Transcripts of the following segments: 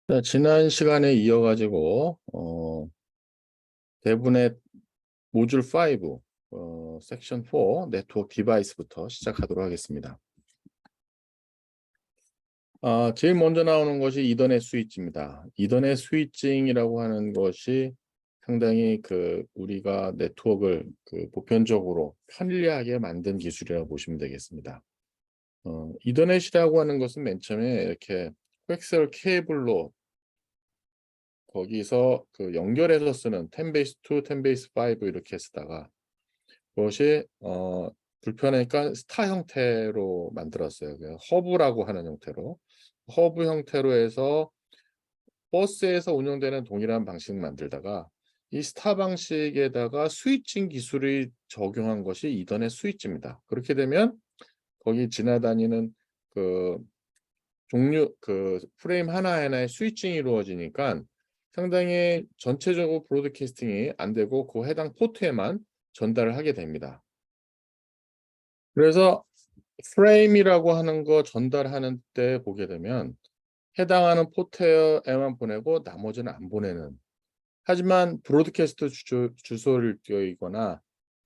자, 지난 시간에 이어가지고 대분의 모듈 5 섹션 4 네트워크 디바이스부터 시작하도록 하겠습니다. 제일 먼저 나오는 것이 이더넷 스위치입니다. 이더넷 스위칭이라고 하는 것이 상당히 우리가 네트워크를 보편적으로 편리하게 만든 기술이라고 보시면 되겠습니다. 이더넷이라고 하는 것은 맨 처음에 이렇게 코엑셀 케이블로 거기서 연결해서 쓰는 10 베이스 2, 10 베이스 5 이렇게 쓰다가 그것이 불편하니까 스타 형태로 만들었어요. 허브라고 하는 형태로. 허브 형태로 해서 버스에서 운영되는 동일한 방식 만들다가 이 스타 방식에다가 스위칭 기술이 적용한 것이 이더넷 스위치입니다. 그렇게 되면 거기 지나다니는 그 프레임 하나하나에 스위칭이 이루어지니까 상당히 전체적으로 브로드캐스팅이 안 되고 그 해당 포트에만 전달을 하게 됩니다. 그래서 프레임이라고 하는 거 전달하는 때 보게 되면 해당하는 포트에만 보내고 나머지는 안 보내는. 하지만 브로드캐스트 주소를 띄어있거나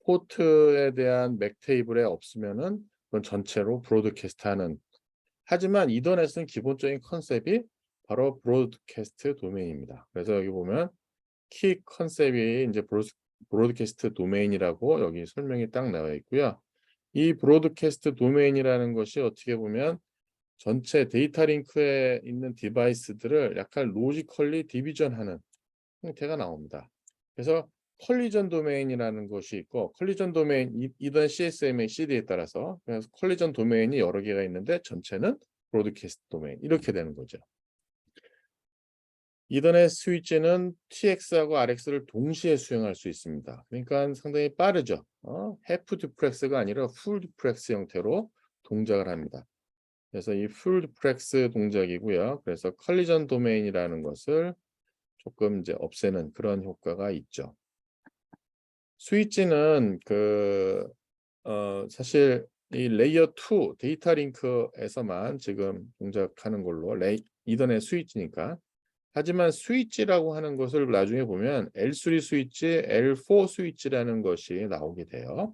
포트에 대한 맥 테이블에 없으면은 그건 전체로 브로드캐스트하는. 하지만 이더넷은 기본적인 컨셉이 바로 브로드캐스트 도메인입니다. 그래서 여기 보면 키 컨셉이 이제 브로드캐스트 도메인이라고 여기 설명이 딱 나와 있고요. 이 브로드캐스트 도메인이라는 것이 어떻게 보면 전체 데이터 링크에 있는 디바이스들을 약간 로지컬리 디비전하는 형태가 나옵니다. 그래서 컬리전 도메인이라는 것이 있고, 컬리전 도메인 이던 CSMA CD에 따라서 그래서 컬리전 도메인이 여러 개가 있는데 전체는 브로드캐스트 도메인 이렇게 되는 거죠. 이더넷 스위치는 TX하고 RX를 동시에 수행할 수 있습니다. 그러니까 상당히 빠르죠. 해프 듀플렉스가 아니라 풀 듀플렉스 형태로 동작을 합니다. 그래서 이 풀 듀플렉스 동작이고요. 그래서 컬리전 도메인이라는 것을 조금 이제 없애는 그런 효과가 있죠. 스위치는 사실 이 레이어 2 데이터 링크에서만 지금 동작하는 걸로 이더넷 스위치니까. 하지만 스위치라고 하는 것을 나중에 보면 L3 스위치, L4 스위치라는 것이 나오게 돼요.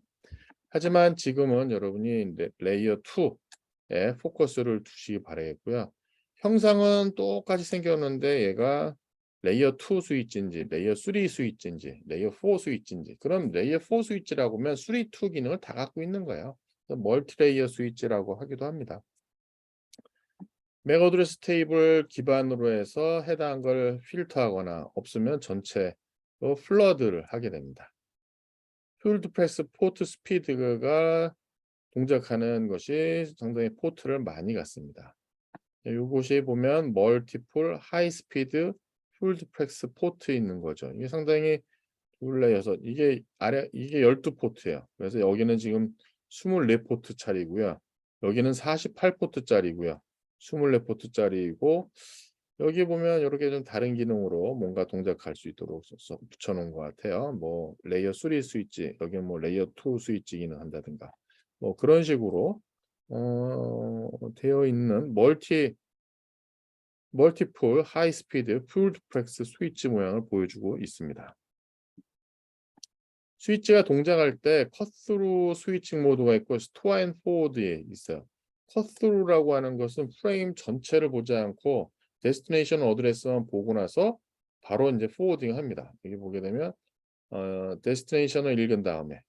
하지만 지금은 여러분이 이제 레이어 2에 포커스를 두시기 바라겠고요. 형상은 똑같이 생겼는데 얘가 레이어 2 스위치인지 레이어 3 스위치인지 레이어 4 스위치인지, 그럼 레이어 4 스위치라고 하면 3, 2 기능을 다 갖고 있는 거예요. 멀티 레이어 스위치라고 하기도 합니다. 맥 어드레스 테이블 기반으로 해서 해당한 걸 필터하거나 없으면 전체로 플러드를 하게 됩니다. 필드 프레스 포트 스피드가 동작하는 것이 상당히 포트를 많이 갖습니다. 이곳이 보면 멀티플 하이 스피드 필드 프레스 포트 있는 거죠. 이게 상당히 둘레 6, 이게 12포트예요. 그래서 여기는 지금 24포트짜리고요. 여기는 48포트짜리고요. 24포트짜리이고 여기 보면 이렇게 좀 다른 기능으로 뭔가 동작할 수 있도록 붙여놓은 것 같아요. 뭐 레이어 3 스위치, 여기는 뭐 레이어 2 스위치 기능 한다든가 뭐 그런 식으로 되어 있는 멀티플 하이 스피드 풀 듀플렉스 스위치 모양을 보여주고 있습니다. 스위치가 동작할 때 컷스루 스위칭 모드가 있고 스토어 앤 포워드에 있어요. 컷스루라고 하는 것은 프레임 전체를 보지 않고 데스티네이션 어드레스만 보고 나서 바로 이제 포워딩 합니다. 여기 보게 되면 데스티네이션을 읽은 다음에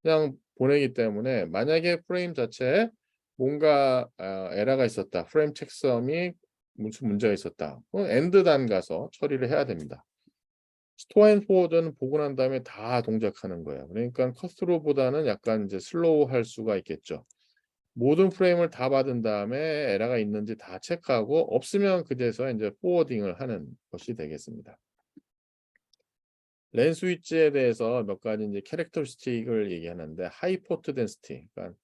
그냥 보내기 때문에 만약에 프레임 자체에 뭔가 에러가 있었다, 프레임 책섬이 무슨 문제가 있었다, 엔드 단 가서 처리를 해야 됩니다. 스토어 앤 포워드는 보고 난 다음에 다 동작하는 거예요. 그러니까 컷스루보다는 약간 이제 슬로우할 수가 있겠죠. 모든 프레임을 다 받은 다음에 에러가 있는지 다 체크하고 없으면 그제서 이제 포워딩을 하는 것이 되겠습니다. 랜 스위치에 대해서 몇 가지 이제 캐릭터리스틱을 얘기하는데 하이 포트 덴시티, 그러니까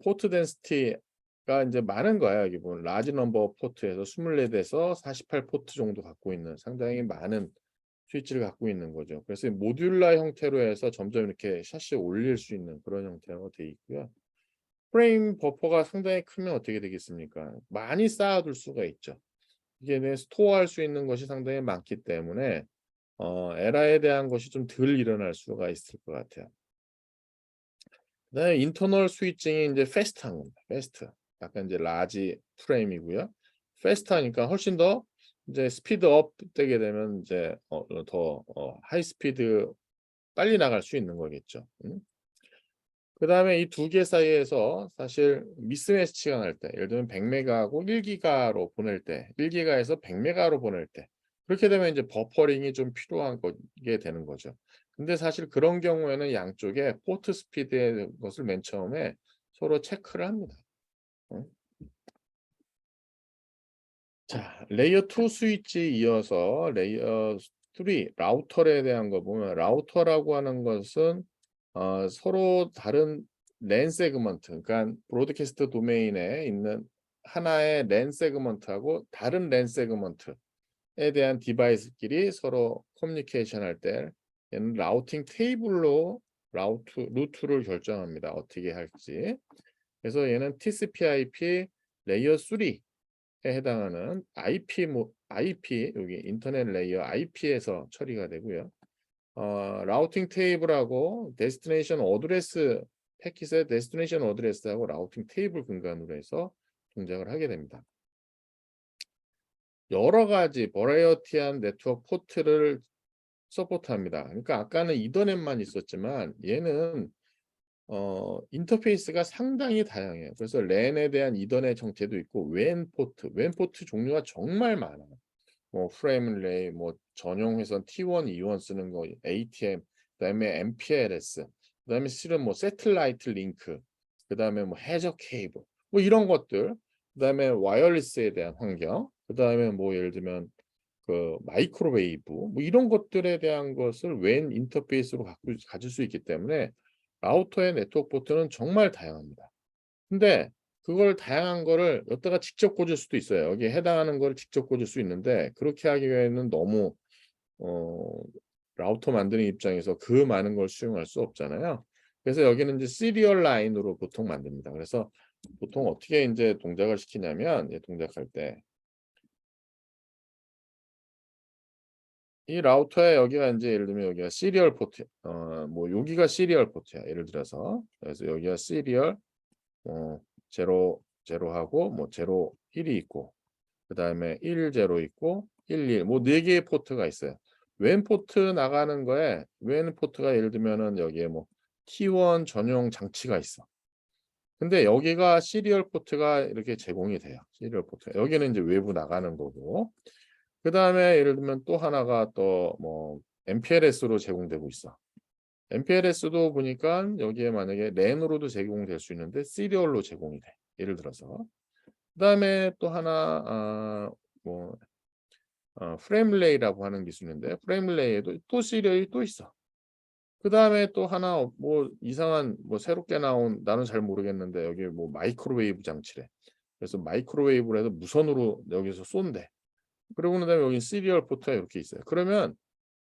포트 덴시티가 이제 많은 거예요. 여기 보면 라지 넘버 포트에서 24에서 48포트 정도 갖고 있는 상당히 많은 스위치를 갖고 있는 거죠. 그래서 모듈라 형태로 해서 점점 이렇게 샷시 올릴 수 있는 그런 형태로 되어 있고요. 프레임 버퍼가 상당히 크면 어떻게 되겠습니까? 많이 쌓아둘 수가 있죠. 이게 스토어할 수 있는 것이 상당히 많기 때문에 에러에 대한 것이 좀 덜 일어날 수가 있을 것 같아요. 그다음에 인터널 스위칭이 이제 패스트한 겁니다. 패스트. 약간 이제 라지 프레임이고요. 패스트하니까 훨씬 더 이제 스피드업 되게 되면 이제 더 하이 스피드 빨리 나갈 수 있는 거겠죠. 그다음에 이 두 개 사이에서 사실 미스매치가 날 때, 예를 들면 100메가하고 1기가로 보낼 때, 1기가에서 100메가로 보낼 때, 그렇게 되면 이제 버퍼링이 좀 필요한 게 되는 거죠. 근데 사실 그런 경우에는 양쪽에 포트 스피드의 것을 맨 처음에 서로 체크를 합니다. 어? 자, 레이어 2 스위치 이어서 레이어 3 라우터에 대한 거 보면, 라우터라고 하는 것은 서로 다른 랜 세그먼트, 그러니까 브로드캐스트 도메인에 있는 하나의 랜 세그먼트하고 다른 랜 세그먼트에 대한 디바이스끼리 서로 커뮤니케이션 할 때 얘는 라우팅 테이블로 루트를 결정합니다. 어떻게 할지. 그래서 얘는 TCP/IP 레이어 3에 해당하는 IP 여기 인터넷 레이어 IP에서 처리가 되고요. 라우팅 테이블하고 데스티네이션 어드레스 패킷의 데스티네이션 어드레스하고 라우팅 테이블 근간으로 해서 동작을 하게 됩니다. 여러 가지 버라이어티한 네트워크 포트를 서포트합니다. 그러니까 아까는 이더넷만 있었지만 얘는 인터페이스가 상당히 다양해요. 그래서 랜에 대한 이더넷 형태도 있고 웬 포트 종류가 정말 많아요. 뭐 프레임 릴레이, 뭐 전용 회선 T1, E1 쓰는 거, ATM, 그다음에 MPLS, 그다음에 실은 뭐 새틀라이트 링크, 그다음에 뭐 해저 케이블, 뭐 이런 것들, 그다음에 와이어리스에 대한 환경, 그다음에 뭐 예를 들면 그 마이크로웨이브, 뭐 이런 것들에 대한 것을 웬 인터페이스로 가질 수 있기 때문에 라우터의 네트워크 포트는 정말 다양합니다. 근데 그걸 다양한 거를 여기다가 직접 꽂을 수도 있어요. 여기에 해당하는 거를 직접 꽂을 수 있는데 그렇게 하기에는 너무 어 라우터 만드는 입장에서 그 많은 걸 수용할 수 없잖아요. 그래서 여기는 이제 시리얼 라인으로 보통 만듭니다. 그래서 보통 어떻게 인제 동작을 시키냐면 동작할 때 이 라우터에 여기가 인제 예를 들면 여기가 시리얼 포트 뭐 여기가 시리얼 포트야. 예를 들어서. 그래서 여기가 시리얼 제로 제로하고 뭐 제로 1이 있고 그다음에 1 제로 있고 1 1 뭐 4 개의 포트가 있어요. 웬 포트 나가는 거에 웬 포트가 예를 들면은 여기에 뭐 T1 전용 장치가 있어. 근데 여기가 시리얼 포트가 이렇게 제공이 돼요. 시리얼 포트. 여기는 인제 외부 나가는 거고. 그다음에 예를 들면 또 하나가 또 뭐 MPLS로 제공되고 있어. MPLS도 보니까 여기에 만약에 랜으로도 제공될 수 있는데 시리얼로 제공이 돼. 예를 들어서. 그다음에 또 하나 뭐 프레임릴레이라고 하는 기술인데 프레임릴레이에도 또 시리얼이 또 있어. 그다음에 또 하나 뭐 이상한 뭐 새롭게 나온 나는 잘 모르겠는데 여기 뭐 마이크로웨이브 장치래. 그래서 마이크로웨이브로 해서 무선으로 여기서 쏜대. 그러고 난 다음에 여기 시리얼 포트가 이렇게 있어요. 그러면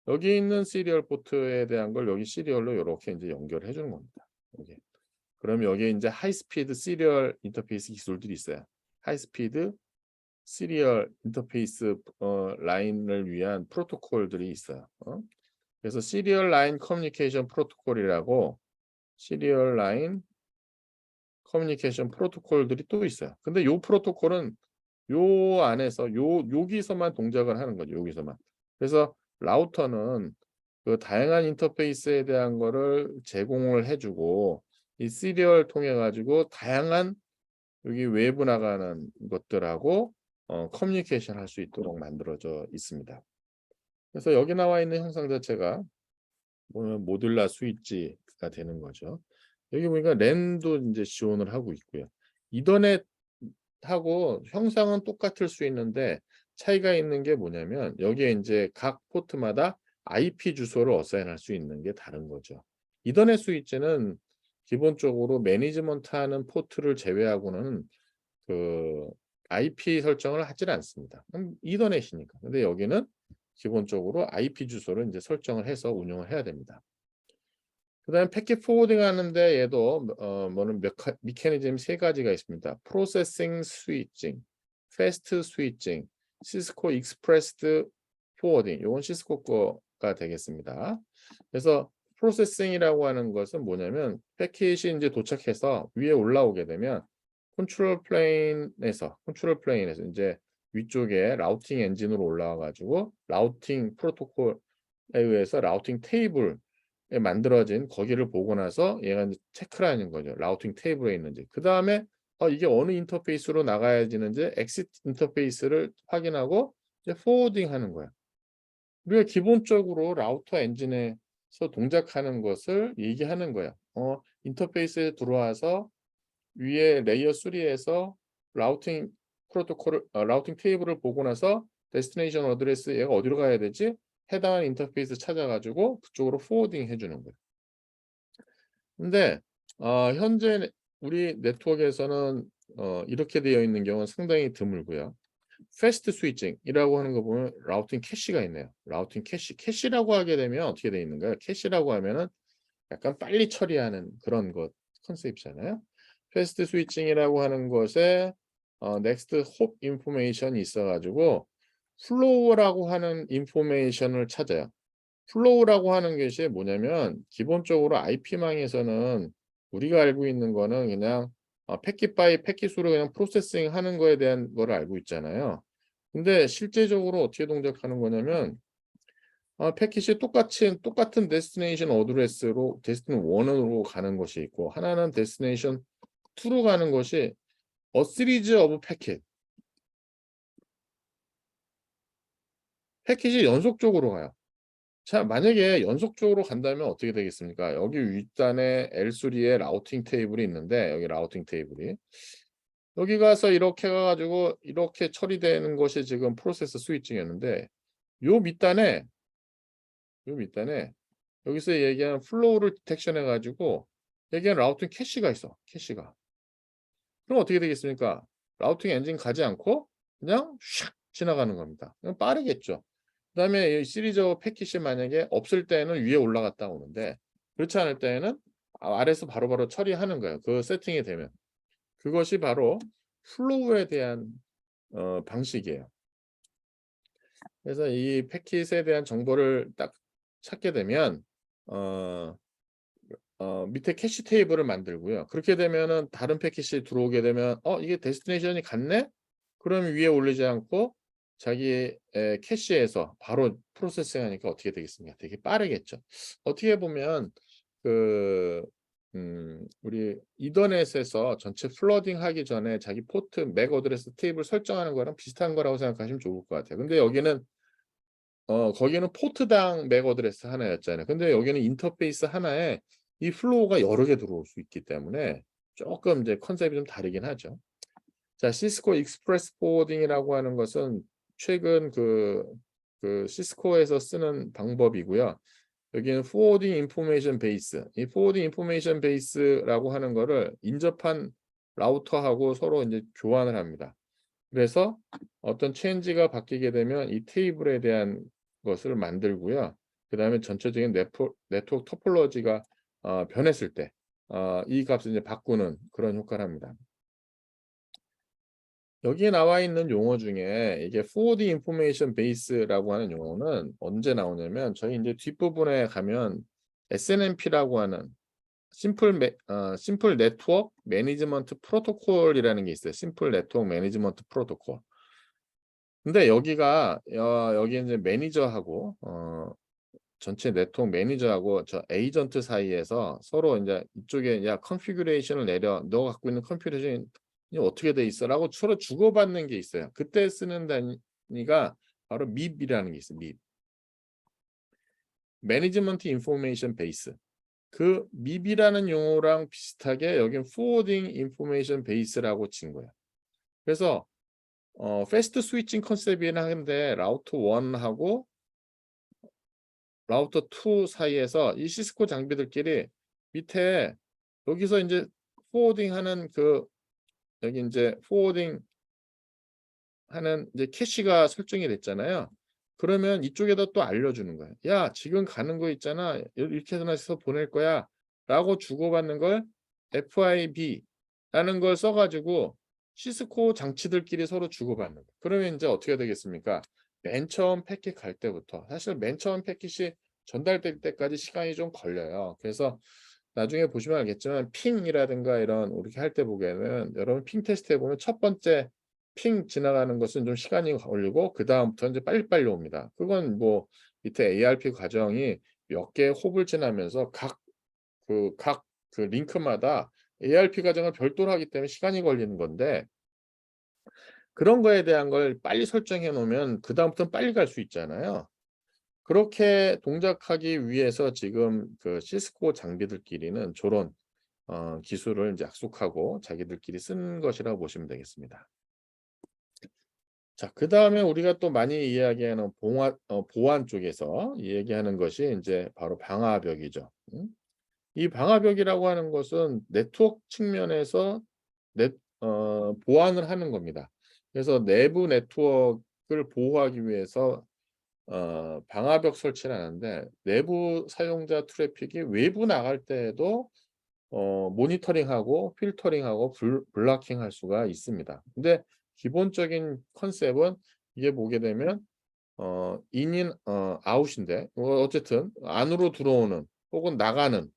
여기 있는 시리얼 포트에 대한 걸 여기 시리얼로 요렇게 인제 연결을 해 주는 겁니다. 여기. 그러면 여기에 인제 하이 스피드 시리얼 인터페이스 기술들이 있어요. 하이 스피드 시리얼 인터페이스 라인을 위한 프로토콜들이 있어요. 그래서 시리얼 라인 커뮤니케이션 프로토콜이라고 시리얼 라인 커뮤니케이션 프로토콜들이 또 있어요. 근데 요 프로토콜은 요 안에서 여기서만 동작을 하는 거죠, 여기서만. 그래서 라우터는 그 다양한 인터페이스에 대한 거를 제공을 해 주고 이 시리얼 통해 가지고 다양한 여기 외부 나가는 것들하고 커뮤니케이션 할 수 있도록 만들어져 있습니다. 그래서 여기 나와 있는 형상 자체가 보면 모듈라 스위치가 되는 거죠. 여기 보니까 랜도 인제 지원을 하고 있고요. 이더넷하고 형상은 똑같을 수 있는데 차이가 있는 게 뭐냐면 여기에 인제 각 포트마다 IP 주소를 어사인할 수 있는 게 다른 거죠. 이더넷 스위치는 기본적으로 매니지먼트하는 포트를 제외하고는 그 IP 설정을 하질 않습니다. 이더넷이니까. 근데 여기는 기본적으로 IP 주소를 인제 설정을 해서 운영을 해야 됩니다. 그다음에 패킷 포워딩 하는데 얘도 뭐는 메커니즘 세 가지가 있습니다. 프로세싱 스위칭, 패스트 스위칭, 시스코 익스프레스드 포워딩. 이건 시스코 거가 되겠습니다. 그래서 프로세싱이라고 하는 것은 뭐냐면 패킷이 이제 도착해서 위에 올라오게 되면 컨트롤 플레인에서 이제 위쪽에 라우팅 엔진으로 올라와 가지고 라우팅 프로토콜에 의해서 라우팅 테이블에 만들어진 거기를 보고 나서 얘가 이제 체크를 하는 거죠. 라우팅 테이블에 있는지. 그다음에 이게 어느 인터페이스로 나가야 되는지 엑시트 인터페이스를 확인하고 이제 포워딩 하는 거야. 우리가 기본적으로 라우터 엔진에서 동작하는 것을 얘기하는 거야. 인터페이스에 들어와서 위에 레이어 3에서 라우팅 프로토콜을 라우팅 테이블을 보고 나서 데스티네이션 어드레스 얘가 어디로 가야 되지? 해당하는 인터페이스 찾아가지고 그쪽으로 포워딩 해주는 거예요. 근데 현재 우리 네트워크에서는 이렇게 되어 있는 경우는 상당히 드물고요. 패스트 스위칭이라고 하는 거 보면 라우팅 캐시가 있네요. 라우팅 캐시라고 하게 되면 어떻게 되어 있는가요? 캐시라고 하면은 약간 빨리 처리하는 그런 것 컨셉이잖아요. 패스트 스위칭이라고 하는 것에 넥스트 홉 인포메이션이 있어가지고 플로우라고 하는 인포메이션을 찾아요. 플로우라고 하는 것이 뭐냐면 기본적으로 IP망에서는 우리가 알고 있는 거는 그냥 패킷 바이 패킷으로 그냥 프로세싱 하는 거에 대한 거를 알고 있잖아요. 근데 실제적으로 어떻게 동작하는 거냐면 패킷이 똑같은 데스티네이션 어드레스로 데스티네이션 1으로 가는 것이 있고 하나는 데스티네이션 2로 가는 것이 시리즈 오브 패킷이 연속적으로 가요. 자, 만약에 연속적으로 간다면 어떻게 되겠습니까? 여기 윗단에 L3에 라우팅 테이블이 있는데 여기 라우팅 테이블이 여기 가서 이렇게 가가지고 이렇게 처리되는 것이 지금 프로세스 스위칭이었는데 요 밑단에 여기서 얘기하는 플로우를 디텍션 해가지고 얘기하는 라우팅 캐시가 있어. 캐시가. 그럼 어떻게 되겠습니까? 라우팅 엔진 가지 않고 그냥 샥 지나가는 겁니다. 그럼 빠르겠죠. 그다음에 이 시리즈 패킷이 만약에 없을 때는 위에 올라갔다 오는데 그렇지 않을 때에는 아래에서 바로바로 처리하는 거예요. 그 세팅이 되면. 그것이 바로 플로우에 대한 방식이에요. 그래서 이 패킷에 대한 정보를 딱 찾게 되면 밑에 캐시 테이블을 만들고요. 그렇게 되면은 다른 패킷이 들어오게 되면 이게 데스티네이션이 같네? 그러면 위에 올리지 않고 자기의 캐시에서 바로 프로세싱 하니까 어떻게 되겠습니까? 되게 빠르겠죠. 어떻게 보면 그 우리 이더넷에서 전체 플러딩 하기 전에 자기 포트 맥 어드레스 테이블 설정하는 거랑 비슷한 거라고 생각하시면 좋을 것 같아요. 근데 여기는 거기는 포트당 맥 어드레스 하나였잖아요. 근데 여기는 인터페이스 하나에 이 플로우가 여러 개 들어올 수 있기 때문에 조금 이제 컨셉이 좀 다르긴 하죠. 자, 시스코 익스프레스 포워딩이라고 하는 것은 최근 그 시스코에서 쓰는 방법이고요. 여기는 포워딩 인포메이션 베이스. 이 포워딩 인포메이션 베이스라고 하는 거를 인접한 라우터하고 서로 이제 교환을 합니다. 그래서 어떤 체인지가 바뀌게 되면 이 테이블에 대한 것을 만들고요. 그다음에 전체적인 네트워크 토폴로지가 변했을 때 이 값을 이제 바꾸는 그런 효과를 합니다. 여기에 나와 있는 용어 중에 이게 forward information base라고 하는 용어는 언제 나오냐면 저희 이제 뒷부분에 가면 SNMP라고 하는 심플 네트워크 매니지먼트 프로토콜이라는 게 있어요. 심플 네트워크 매니지먼트 프로토콜. 근데 여기가 여기 이제 매니저하고 전체 네트워크 매니저하고 저 에이전트 사이에서 서로 이제 이쪽에 야 컨피규레이션을 내려 너 갖고 있는 컨피규레이션이 어떻게 돼 있어라고 서로 주고받는 게 있어요. 그때 쓰는 단위가 바로 MIP이라는 게 있어요. MIP. 매니지먼트 인포메이션 베이스. 그 MIP이라는 용어랑 비슷하게 여긴 forwarding information base라고 친 거예요. 그래서 패스트 스위칭 컨셉이긴 한데 라우터 1하고 라우터 2 사이에서 이 시스코 장비들끼리 밑에 여기서 이제 포워딩 하는 여기 이제 포워딩 하는 이제 캐시가 설정이 됐잖아요. 그러면 이쪽에다 또 알려주는 거예요. 야, 지금 가는 거 있잖아. 이렇게 해서 보낼 거야. 라고 주고받는 걸 FIB라는 걸 써가지고 시스코 장치들끼리 서로 주고받는 거. 그러면 인제 어떻게 되겠습니까? 맨 처음 패킷 갈 때부터 사실 맨 처음 패킷이 전달될 때까지 시간이 좀 걸려요. 그래서 나중에 보시면 알겠지만 핑이라든가 이런 이렇게 할 때 보면은 여러분 핑 테스트해 보면 첫 번째 핑 지나가는 것은 좀 시간이 걸리고 그다음부터 인제 빨리빨리 옵니다. 그건 뭐 밑에 ARP 과정이 몇 개의 홉을 지나면서 각 링크마다 ARP 과정을 별도로 하기 때문에 시간이 걸리는 건데 그런 거에 대한 걸 빨리 설정해 놓으면 그다음부터는 빨리 갈 수 있잖아요. 그렇게 동작하기 위해서 지금 그 시스코 장비들끼리는 조런 기술을 인제 약속하고 자기들끼리 쓴 것이라고 보시면 되겠습니다. 자 그다음에 우리가 또 많이 이야기하는 보안 쪽에서 얘기하는 것이 인제 바로 방화벽이죠. 이 방화벽이라고 하는 것은 네트워크 측면에서 넷 보완을 하는 겁니다. 그래서 내부 네트워크를 보호하기 위해서 방화벽 설치를 하는데 내부 사용자 트래픽이 외부 나갈 때에도 모니터링하고 필터링하고 블러킹할 수가 있습니다. 근데 기본적인 컨셉은 이게 보게 되면 인인 아웃인데 어쨌든 안으로 들어오는 혹은 나가는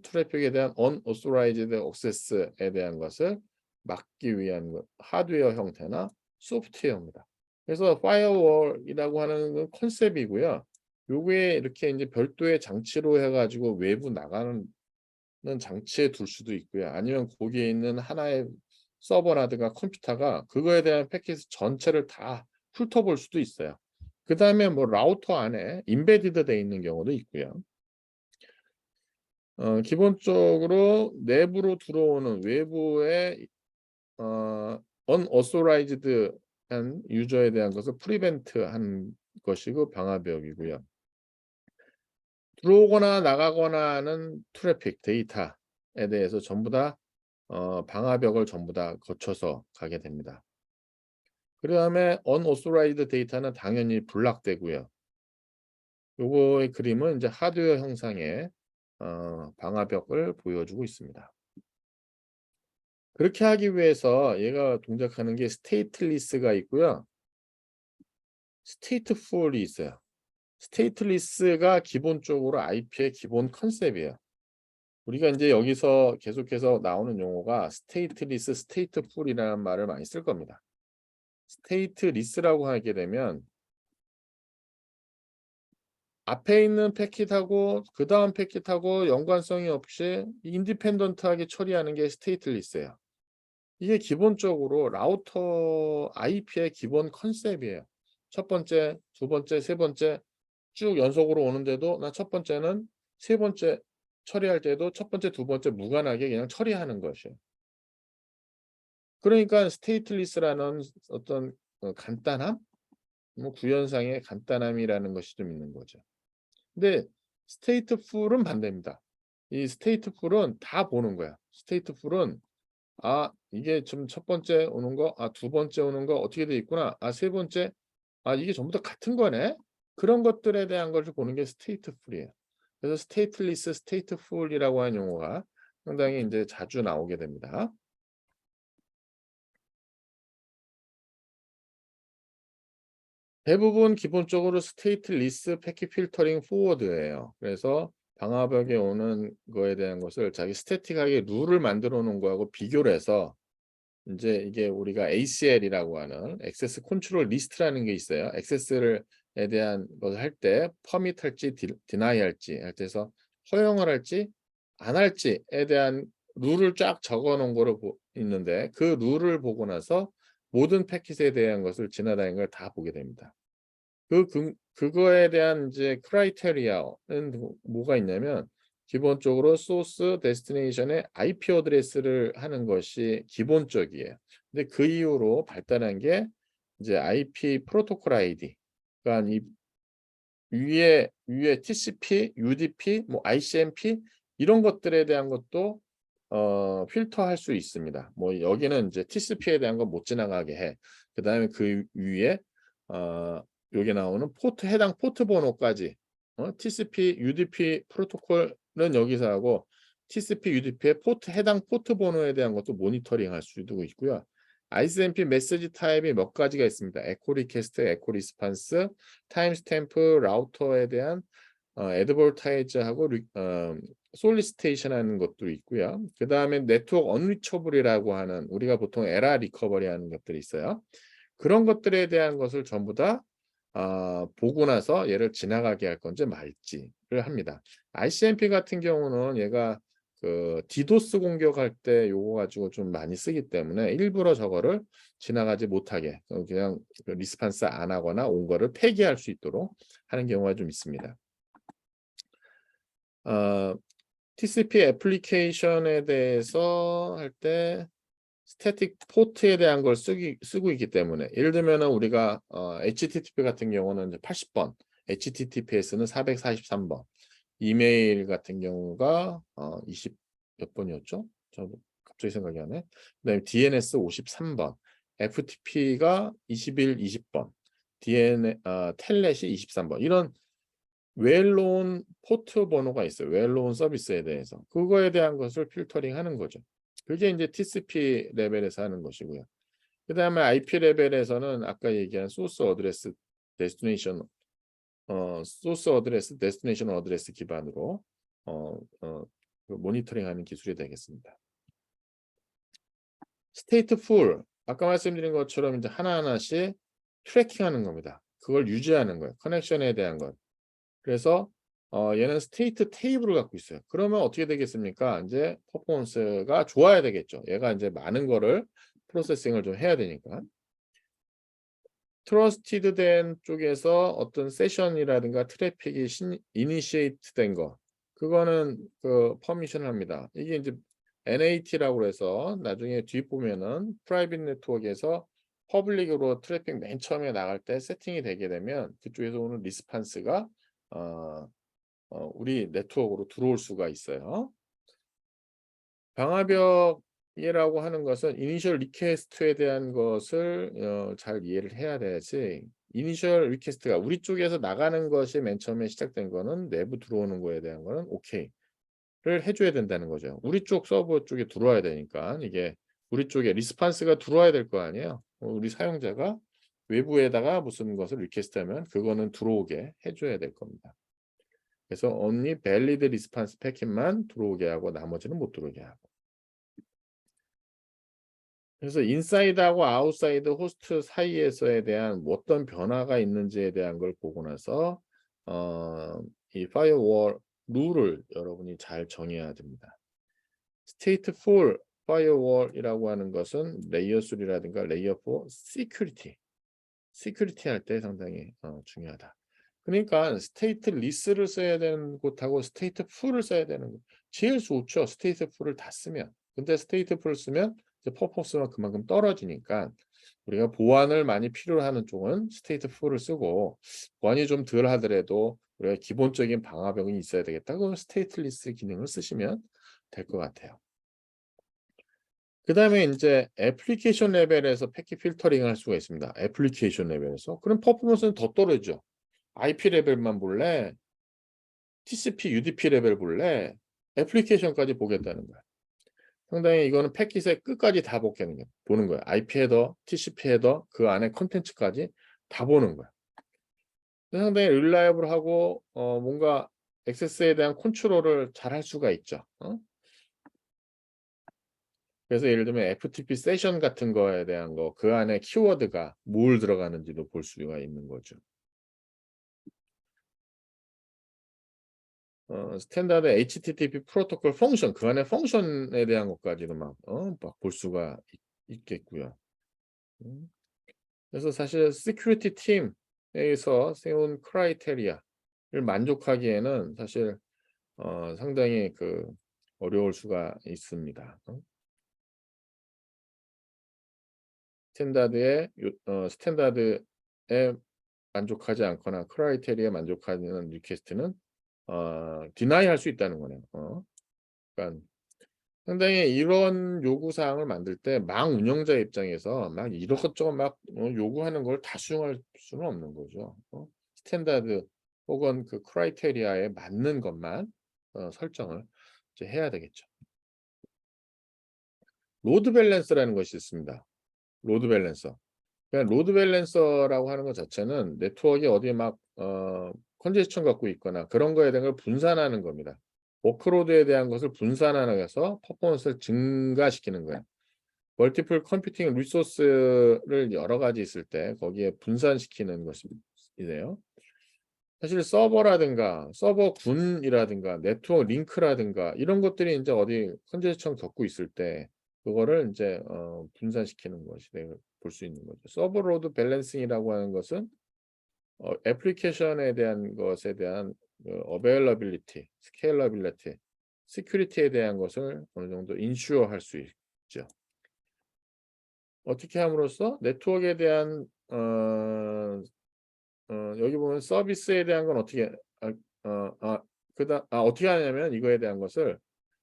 트래픽에 대한 unauthorized access에 대한 것을 막기 위한 하드웨어 형태나 소프트웨어입니다. 그래서 파이어월이라고 하는 건 컨셉이고요. 요게 이렇게 인제 별도의 장치로 해 가지고 외부 나가는 장치에 둘 수도 있고요. 아니면 거기에 있는 하나의 서버라든가 컴퓨터가 그거에 대한 패킷 전체를 다 훑어볼 수도 있어요. 그다음에 뭐 라우터 안에 임베디드 돼 있는 경우도 있고요. 기본적으로 내부로 들어오는 외부의 unauthorized한 유저에 대한 것을 프리벤트하는 것이고 방화벽이고요. 들어오거나 나가거나 하는 트래픽 데이터에 대해서 전부 다 방화벽을 전부 다 거쳐서 가게 됩니다. 그다음에 unauthorized 데이터는 당연히 블락되고요. 요거의 그림은 인제 하드웨어 형상의 방화벽을 보여주고 있습니다. 그렇게 하기 위해서 얘가 동작하는 게 stateless가 있고요. stateful이 있어요. stateless가 기본적으로 IP의 기본 컨셉이에요. 우리가 인제 여기서 계속해서 나오는 용어가 stateless, stateful이라는 말을 많이 쓸 겁니다. stateless라고 하게 되면 앞에 있는 패킷하고 그다음 패킷하고 연관성이 없이 인디펜던트하게 처리하는 게 stateless예요. 이게 기본적으로 라우터 IP의 기본 컨셉이에요. 첫 번째, 두 번째, 세 번째 쭉 연속으로 오는데도 나 첫 번째는 세 번째 처리할 때도 첫 번째, 두 번째 무관하게 그냥 처리하는 것이에요. 그러니까 stateless라는 어떤 간단함? 뭐 구현상의 간단함이라는 것이 좀 있는 거죠. 근데 stateful은 반대입니다. 이 stateful은 다 보는 거야. stateful은 이게 좀 첫 번째 오는 거, 두 번째 오는 거 어떻게 돼 있구나. 세 번째, 이게 전부 다 같은 거네. 그런 것들에 대한 것을 보는 게 stateful이에요. 그래서 stateless, stateful이라고 하는 용어가 상당히 인제 자주 나오게 됩니다. 대부분 기본적으로 stateless 패킷 필터링 포워드예요. 그래서 방화벽에 오는 거에 대한 것을 자기 스태틱하게 룰을 만들어 놓은 거하고 비교를 해서 인제 이게 우리가 ACL이라고 하는 액세스 컨트롤 리스트라는 게 있어요. 액세스를 에 대한 것을 할 때 퍼밋 할지 디나이 할지 할 때서 허용을 할지 안 할지에 대한 룰을 쫙 적어 놓은 거를 있는데 그 룰을 보고 나서 모든 패킷에 대한 것을 지나다니는 걸 다 보게 됩니다. 그거에 대한 이제 크라이테리아는 뭐가 있냐면 기본적으로 소스 데스티네이션의 IP 어드레스를 하는 것이 기본적이에요. 근데 그 이후로 발달한 게 이제 IP 프로토콜 아이디. 그러니까 이 위에 TCP, UDP, 뭐 ICMP 이런 것들에 대한 것도 필터할 수 있습니다. 뭐 여기는 이제 TCP에 대한 건 못 지나가게 해. 그다음에 그 위에 여기 나오는 포트 해당 포트 번호까지 TCP, UDP 프로토콜은 여기서 하고 TCP, UDP의 해당 포트 번호에 대한 것도 모니터링할 수도 있고요. ICMP 메시지 타입이 몇 가지가 있습니다. 에코 리퀘스트, 에코 리스판스, 타임스탬프, 라우터에 대한 애드버타이즈하고 솔리스테이션 하는 것도 있고요. 그 다음에 네트워크 언리처블이라고 하는 우리가 보통 에러 리커버리 하는 것들이 있어요. 그런 것들에 대한 것을 전부 다 보고 나서 얘를 지나가게 할 건지 말지를 합니다. ICMP 같은 경우는 얘가 그 디도스 공격할 때 요거 가지고 좀 많이 쓰기 때문에 일부러 저거를 지나가지 못하게 그냥 리스판스 안 하거나 온 거를 폐기할 수 있도록 하는 경우가 좀 있습니다. TCP 애플리케이션에 대해서 할 때 스태틱 포트에 대한 걸 쓰고 있기 때문에 예를 들면 우리가 HTTP 같은 경우는 이제 80번, HTTPS는 443번, 이메일 같은 경우가 20 몇 번이었죠? 저 갑자기 생각이 안 나. 그다음에 DNS 53번, FTP가 21, 20번, 텔넷이 23번. 이런 웰노운 포트 번호가 있어요. 웰노운 서비스에 대해서. 그거에 대한 것을 필터링 하는 거죠. 그게 이제 TCP 레벨에서 하는 것이고요. 그 다음에 IP 레벨에서는 아까 얘기한 소스 어드레스, 데스티네이션, 소스 어드레스, 데스티네이션 어드레스 기반으로 모니터링하는 기술이 되겠습니다. 스테이트풀, 아까 말씀드린 것처럼 이제 하나하나씩 트래킹하는 겁니다. 그걸 유지하는 거예요. 커넥션에 대한 것. 그래서 얘는 스테이트 테이블을 갖고 있어요. 그러면 어떻게 되겠습니까? 이제 퍼포먼스가 좋아야 되겠죠. 얘가 이제 많은 거를 프로세싱을 좀 해야 되니까. 트러스티드 된 쪽에서 어떤 세션이라든가 트래픽이 이니시에이트 된 거. 그거는 그 퍼미션을 합니다. 이게 이제 NAT라고 해서 나중에 뒤 보면은 프라이빗 네트워크에서 퍼블릭으로 트래픽 맨 처음에 나갈 때 세팅이 되게 되면 그쪽에서 오는 리스판스가 우리 네트워크로 들어올 수가 있어요. 방화벽이라고 하는 것은 이니셜 리퀘스트에 대한 것을 잘 이해를 해야 돼야지. 이니셜 리퀘스트가 우리 쪽에서 나가는 것이 맨 처음에 시작된 거는 내부 들어오는 거에 대한 거는 오케이를 해줘야 된다는 거죠. 우리 쪽 서버 쪽에 들어와야 되니까 이게 우리 쪽에 리스판스가 들어와야 될 거 아니에요. 우리 사용자가 외부에다가 무슨 것을 리퀘스트하면 그거는 들어오게 해줘야 될 겁니다. 그래서 only valid response 패킷만 들어오게 하고 나머지는 못 들어오게 하고. 그래서 인사이드하고 아웃사이드 호스트 사이에서에 대한 어떤 변화가 있는지에 대한 걸 보고 나서 이 파이어월 룰을 여러분이 잘 정해야 됩니다. stateful firewall이라고 하는 것은 레이어 3라든가 레이어 4 시큐리티 할 때 상당히 중요하다. 그러니까 스테이트리스를 써야 되는 곳하고 스테이트풀을 써야 되는 곳. 제일 좋죠. 스테이트풀을 다 쓰면. 근데 스테이트풀을 쓰면 이제 퍼포먼스가 그만큼 떨어지니까 우리가 보안을 많이 필요로 하는 쪽은 스테이트풀을 쓰고 보안이 좀 덜 하더라도 우리가 기본적인 방화벽이 있어야 되겠다. 그럼 스테이트리스 기능을 쓰시면 될 것 같아요. 그 다음에 이제 애플리케이션 레벨에서 패킷 필터링을 할 수가 있습니다. 애플리케이션 레벨에서. 그럼 퍼포먼스는 더 떨어지죠. IP 레벨만 볼래? TCP, UDP 레벨 볼래? 애플리케이션까지 보겠다는 거야. 상당히 이거는 패킷의 끝까지 다 보는 거야. IP 헤더, TCP 헤더, 그 안에 콘텐츠까지 다 보는 거야. 상당히 릴라이블하고 뭔가 액세스에 대한 컨트롤을 잘 할 수가 있죠. 그래서 예를 들면 FTP 세션 같은 거에 대한 거, 그 안에 키워드가 뭘 들어가는지도 볼 수가 있는 거죠. 스탠다드 HTTP 프로토콜 펑션, 그 안에 펑션에 대한 것까지도 막 볼 수가 있겠고요. 그래서 사실 시큐리티 팀에서 세운 크라이테리아를 만족하기에는 사실 상당히 어려울 수가 있습니다. 스탠다드에 만족하지 않거나 크라이테리아에 만족하는 리퀘스트는 디나이 할 수 있다는 거네요. 그러니까 상당히 이런 요구 사항을 만들 때 망 운영자 입장에서 막 이것저것 막 요구하는 걸 다 수용할 수는 없는 거죠. 스탠다드 혹은 그 크라이테리아에 맞는 것만 설정을 이제 해야 되겠죠. 로드 밸런스라는 것이 있습니다. 로드 밸런서. 그러니까 로드 밸런서라고 하는 것 자체는 네트워크에 어디에 막 컨제스천 갖고 있거나 그런 거에 대한 걸 분산하는 겁니다. 워크로드에 대한 것을 분산하여서 퍼포먼스를 증가시키는 거예요. 멀티플 컴퓨팅 리소스를 여러 가지 있을 때 거기에 분산시키는 것이네요. 사실 서버라든가 서버군이라든가 네트워크 링크라든가 이런 것들이 인제 어디 컨제스천 겪고 있을 때 그거를 인제 분산시키는 것이 볼 수 있는 거죠. 서버 로드 밸런싱이라고 하는 것은 애플리케이션에 대한 것에 대한 어베일러빌리티, 스케일러빌리티, 시큐리티에 대한 것을 어느 정도 인슈어 할 수 있죠. 어떻게 함으로써 네트워크에 대한 여기 보면 서비스에 대한 건 어떻게 어떻게 하냐면 이거에 대한 것을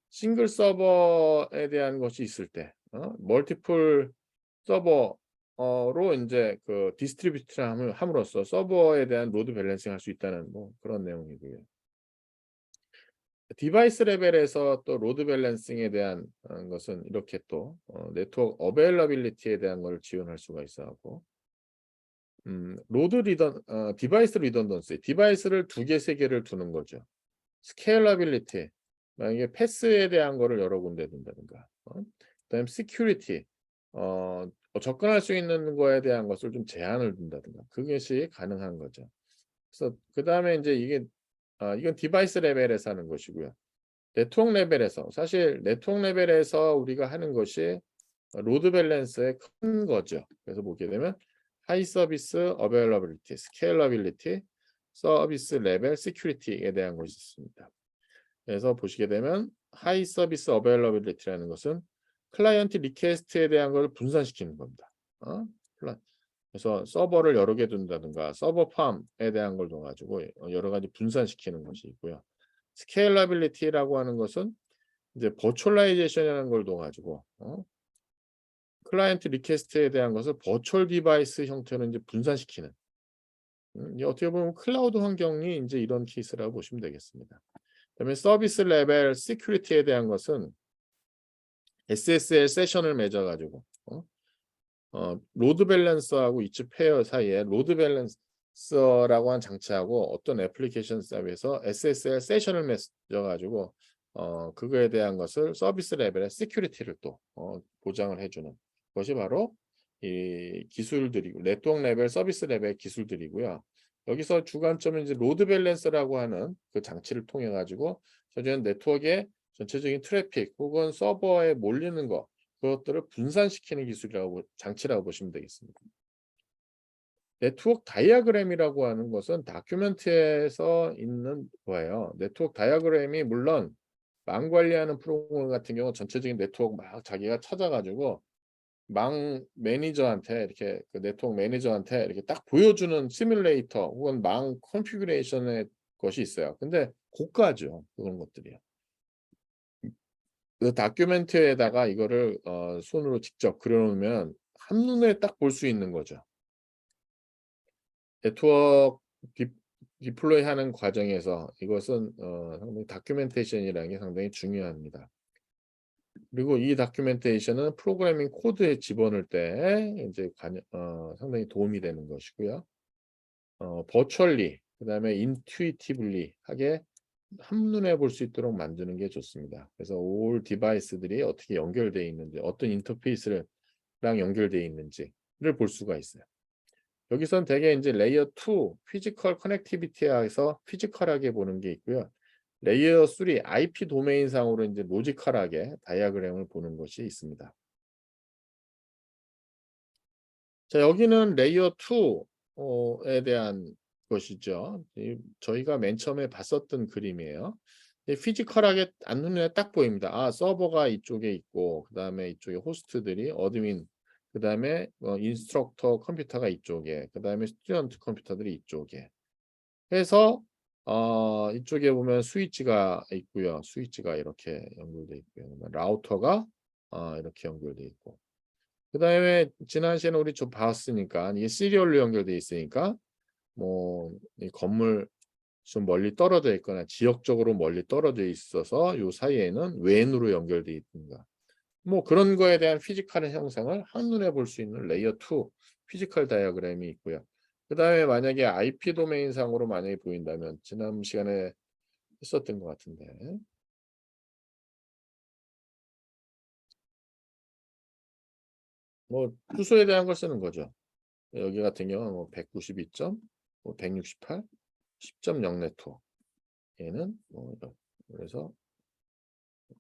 싱글 서버에 대한 것이 있을 때 멀티플 서버로 인제 그 디스트리뷰트를 함으로써 서버에 대한 로드 밸런싱 할 수 있다는 뭐 그런 내용이고요. 디바이스 레벨에서 또 로드 밸런싱에 대한 것은 이렇게 또 네트워크 어베일러빌리티에 대한 걸 지원할 수가 있어 갖고 로드 디바이스 리던던시 디바이스를 2개 3개를 두는 거죠. 스케일러빌리티 만약에 패스에 대한 거를 여러 군데 둔다든가 그다음에 시큐리티 접근할 수 있는 거에 대한 것을 좀 제한을 둔다든가 그것이 가능한 거죠. 그래서 그다음에 인제 이건 디바이스 레벨에서 하는 것이고요. 네트워크 레벨에서 사실 네트워크 레벨에서 우리가 하는 것이 로드 밸런스의 큰 거죠. 그래서 보게 되면 하이 서비스 어베일러빌리티, 스케일러빌리티, 서비스 레벨 시큐리티에 대한 것이 있습니다. 그래서 보시게 되면 하이 서비스 어베일러빌리티라는 것은 클라이언트 리퀘스트에 대한 걸 분산시키는 겁니다. 그래서 서버를 여러 개 둔다든가 서버 팜에 대한 걸 둬 가지고 여러 가지 분산시키는 것이 있고요. 스케일러빌리티라고 하는 것은 이제 버추얼라이제이션이라는 걸 둬 가지고 클라이언트 리퀘스트에 대한 것을 버추얼 디바이스 형태로 인제 분산시키는 이제 어떻게 보면 클라우드 환경이 인제 이런 케이스라고 보시면 되겠습니다. 그다음에 서비스 레벨 시큐리티에 대한 것은 SSL 세션을 맺어 가지고 로드 밸런서하고 이츠 페어 사이에 로드 밸런서라고 하는 장치하고 어떤 애플리케이션 서비스에서 SSL 세션을 맺어 가지고 그거에 대한 것을 서비스 레벨의 시큐리티를 또 보장을 해 주는 것이 바로 이 기술들이고 네트워크 레벨 서비스 레벨 기술들이고요. 여기서 주관점은 이제 로드 밸런서라고 하는 그 장치를 통해 가지고 전체 네트워크의 전체적인 트래픽 혹은 서버에 몰리는 것 그것들을 분산시키는 기술이라고 장치라고 보시면 되겠습니다. 네트워크 다이어그램이라고 하는 것은 다큐멘트에서 있는 거예요. 네트워크 다이어그램이 물론 망 관리하는 프로그램 같은 경우 전체적인 네트워크 막 자기가 찾아 가지고 망 매니저한테 이렇게 그 네트워크 매니저한테 이렇게 딱 보여주는 시뮬레이터 혹은 망 컨피규레이션의 것이 있어요. 근데 고가죠. 그런 것들이요. 그 다큐멘터리에다가 이거를 손으로 직접 그려 놓으면 한눈에 딱 볼 수 있는 거죠. 네트워크 디 디플로이 하는 과정에서 이것은 상당히 다큐멘테이션이라는 게 상당히 중요합니다. 그리고 이 다큐멘테이션은 프로그래밍 코드에 집어넣을 때 인제 상당히 도움이 되는 것이고요. 버추얼리 그다음에 인투이티블리 하게 한눈에 볼 수 있도록 만드는 게 좋습니다. 그래서 올 디바이스들이 어떻게 연결되어 있는지 어떤 인터페이스를 랑 연결되어 있는지를 볼 수가 있어요. 여기선 대개 인제 레이어 2 피지컬 커넥티비티에서 피지컬하게 보는 게 있고요. 레이어 3 IP 도메인상으로 인제 로지컬하게 다이어그램을 보는 것이 있습니다. 자 여기는 레이어 2에 대한 것이죠. 저희가 맨 처음에 봤었던 그림이에요. 피지컬하게 한눈에 딱 보입니다. 서버가 이쪽에 있고 그다음에 이쪽에 호스트들이 어드민 그다음에 인스트럭터 컴퓨터가 이쪽에 그다음에 스튜던트 컴퓨터들이 이쪽에 해서 이쪽에 보면 스위치가 있고요. 스위치가 이렇게 연결돼 있고요. 라우터가 이렇게 연결돼 있고 그다음에 지난 시간에 우리 좀 봤으니까 이게 시리얼로 연결돼 있으니까 뭐 이 건물 좀 멀리 떨어져 있거나 지역적으로 멀리 떨어져 있어서 요 사이에는 웬으로 연결돼 있든가 뭐 그런 거에 대한 피지컬의 형상을 한눈에 볼 수 있는 레이어 2 피지컬 다이어그램이 있고요. 그다음에 만약에 IP 도메인상으로 만약에 보인다면 지난 시간에 했었던 것 같은데 뭐 주소에 대한 걸 쓰는 거죠. 여기 같은 경우는 뭐 192점, 뭐 168, 10.0 네트워크. 얘는 뭐 그래서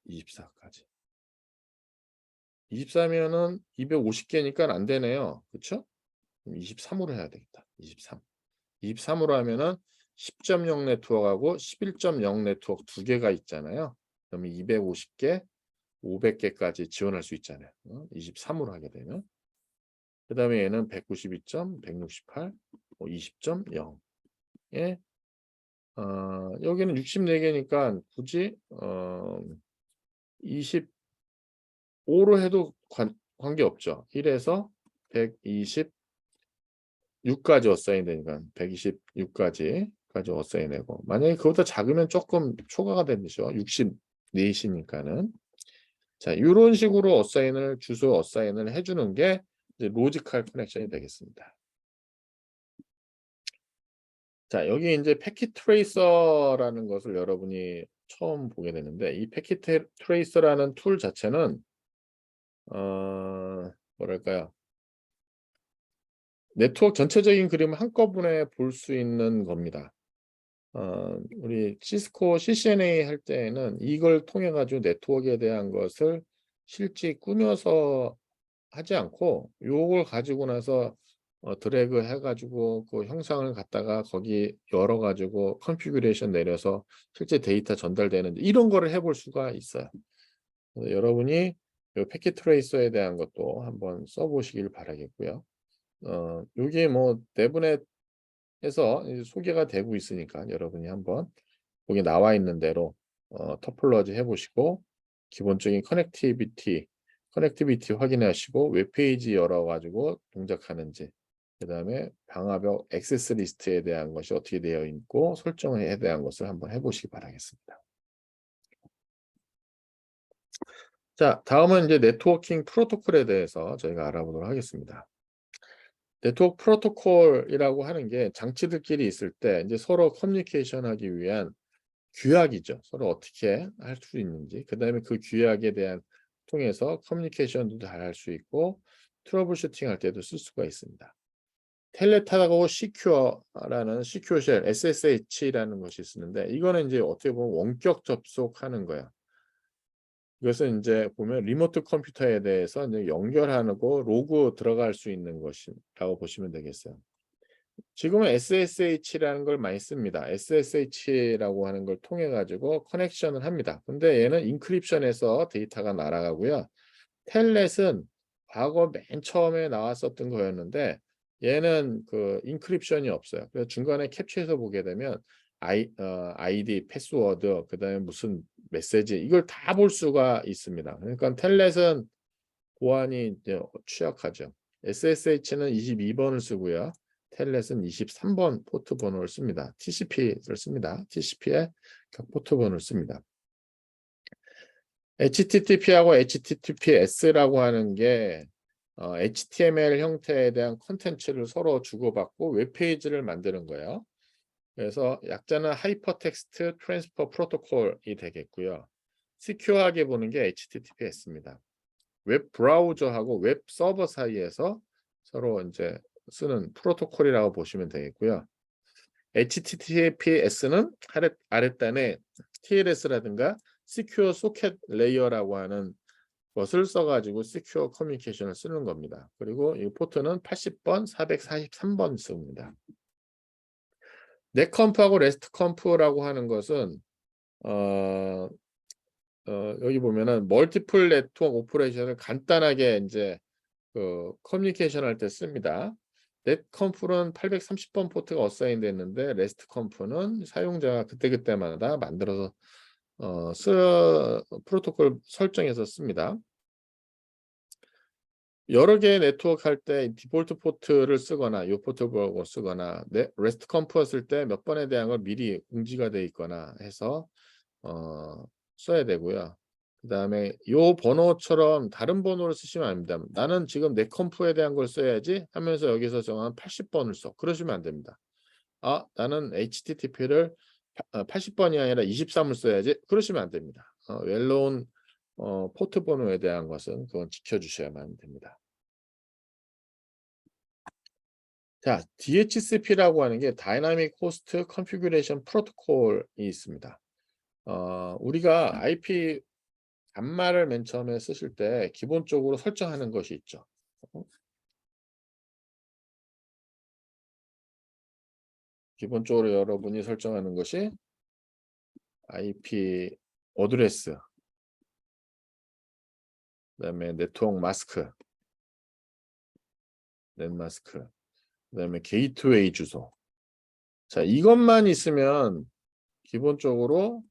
24까지. 24면은 250개니까 안 되네요. 그렇죠? 23으로 해야 되겠다. 23. 23으로 하면은 10.0 네트워크하고 11.0 네트워크 두 개가 있잖아요. 그러면 250개, 500개까지 지원할 수 있잖아요. 23으로 하게 되면. 그다음에 얘는 192점, 168, 20.0에 여기는 64개니까 굳이 25로 해도 관계없죠. 1에서 126까지 어사인 되니까 126까지 어사인 되고 만약에 그보다 작으면 조금 초과가 되죠. 64시니까는. 자, 이런 식으로 어사인을 주소 어사인을 해주는 게 이제 로지컬 커넥션이 되겠습니다. 자, 여기 이제 패킷 트레이서라는 것을 여러분이 처음 보게 되는데 이 패킷 트레이서라는 툴 자체는 뭐랄까요? 네트워크 전체적인 그림을 한꺼번에 볼 수 있는 겁니다. 우리 시스코 CCNA 할 때에는 이걸 통해 가지고 네트워크에 대한 것을 실제 꾸며서 하지 않고 요걸 가지고 나서 드래그 해 가지고 그 형상을 갖다가 거기 열어 가지고 컨피규레이션 내려서 실제 데이터 전달되는 이런 거를 해볼 수가 있어요. 그래서 여러분이 요 패킷 트레이서에 대한 것도 한번 써 보시길 바라겠고요. 요게 뭐 내부넷에서 이제 소개가 되고 있으니까 여러분이 한번 거기 나와 있는 대로 토폴러지 해 보시고 기본적인 커넥티비티 확인하시고 웹페이지 열어 가지고 동작하는지 그다음에 방화벽 액세스 리스트에 대한 것이 어떻게 되어 있고 설정에 대한 것을 한번 해 보시기 바라겠습니다. 자, 다음은 이제 네트워킹 프로토콜에 대해서 저희가 알아보도록 하겠습니다. 네트워크 프로토콜이라고 하는 게 장치들끼리 있을 때 이제 서로 커뮤니케이션 하기 위한 규약이죠. 서로 어떻게 할 수 있는지. 그다음에 그 규약에 대한 통해서 커뮤니케이션도 잘 할 수 있고 트러블 슈팅 할 때도 쓸 수가 있습니다. 텔레타하고 시큐어라는 시큐어 쉘 SSH라는 것이 쓰는데 이거는 이제 어떻게 보면 원격 접속하는 거야. 이것은 이제 보면 리모트 컴퓨터에 대해서 이제 연결하고 로그 들어갈 수 있는 것이라고 보시면 되겠어요. 지금은 SSH라는 걸 많이 씁니다. SSH라고 하는 걸 통해 가지고 커넥션을 합니다. 근데 얘는 인크립션에서 데이터가 날아가고요. 텔넷은 과거 맨 처음에 나왔었던 거였는데 얘는 그 인크립션이 없어요. 그래서 중간에 캡처해서 보게 되면 아이디, 패스워드, 그다음에 무슨 메시지 이걸 다 볼 수가 있습니다. 그러니까 텔넷은 보안이 이제 취약하죠. SSH는 22번을 쓰고요. 텔넷은 23번 포트 번호를 씁니다. TCP를 씁니다. TCP의 포트 번호를 씁니다. HTTP하고 HTTPS라고 하는 게 HTML 형태에 대한 콘텐츠를 서로 주고받고 웹페이지를 만드는 거예요. 그래서 약자는 하이퍼텍스트 트랜스퍼 프로토콜이 되겠고요. 시큐어하게 보는 게 HTTPS입니다. 웹 브라우저하고 웹 서버 사이에서 서로 이제 쓰는 프로토콜이라고 보시면 되겠고요. HTTPS는 아랫단에 TLS라든가 Secure Socket Layer라고 하는 것을 써가지고 Secure Communication을 쓰는 겁니다. 그리고 이 포트는 80번, 443번 씁니다. 넷컴프하고 레스트컴프라고 하는 것은 여기 보면은 멀티플 네트워크 오퍼레이션을 간단하게 이제 그 커뮤니케이션 할 때 씁니다. 넷컴프는 830번 포트가 어사인 됐는데 레스트컴프는 사용자가 그때그때마다 만들어서 프로토콜 설정해서 씁니다. 여러 개의 네트워크 할 때 디폴트 포트를 쓰거나 요 포트 보고 쓰거나 레스트컴프 쓸 때 몇 번에 대한 걸 미리 공지가 돼 있거나 해서 써야 되고요. 그다음에 요 번호처럼 다른 번호를 쓰시면 안 됩니다. 나는 지금 내 컴퓨터에 대한 걸 써야지 하면서 여기서 정한 80번을 써. 그러시면 안 됩니다. 아, 나는 HTTP를 80번이 아니라 23을 써야지. 그러시면 안 됩니다. 웰노운 포트 번호에 대한 것은 그건 지켜주셔야만 됩니다. 자, DHCP라고 하는 게 다이나믹 호스트 컨피규레이션 프로토콜이 있습니다. 우리가 IP 단말을 맨 처음에 쓰실 때 기본적으로 설정하는 것이 있죠. 기본적으로 여러분이 설정하는 것이 IP 어드레스, 그다음에 네트워크 마스크, 넷마스크, 그다음에 게이트웨이 주소. 자, 이것만 있으면 기본적으로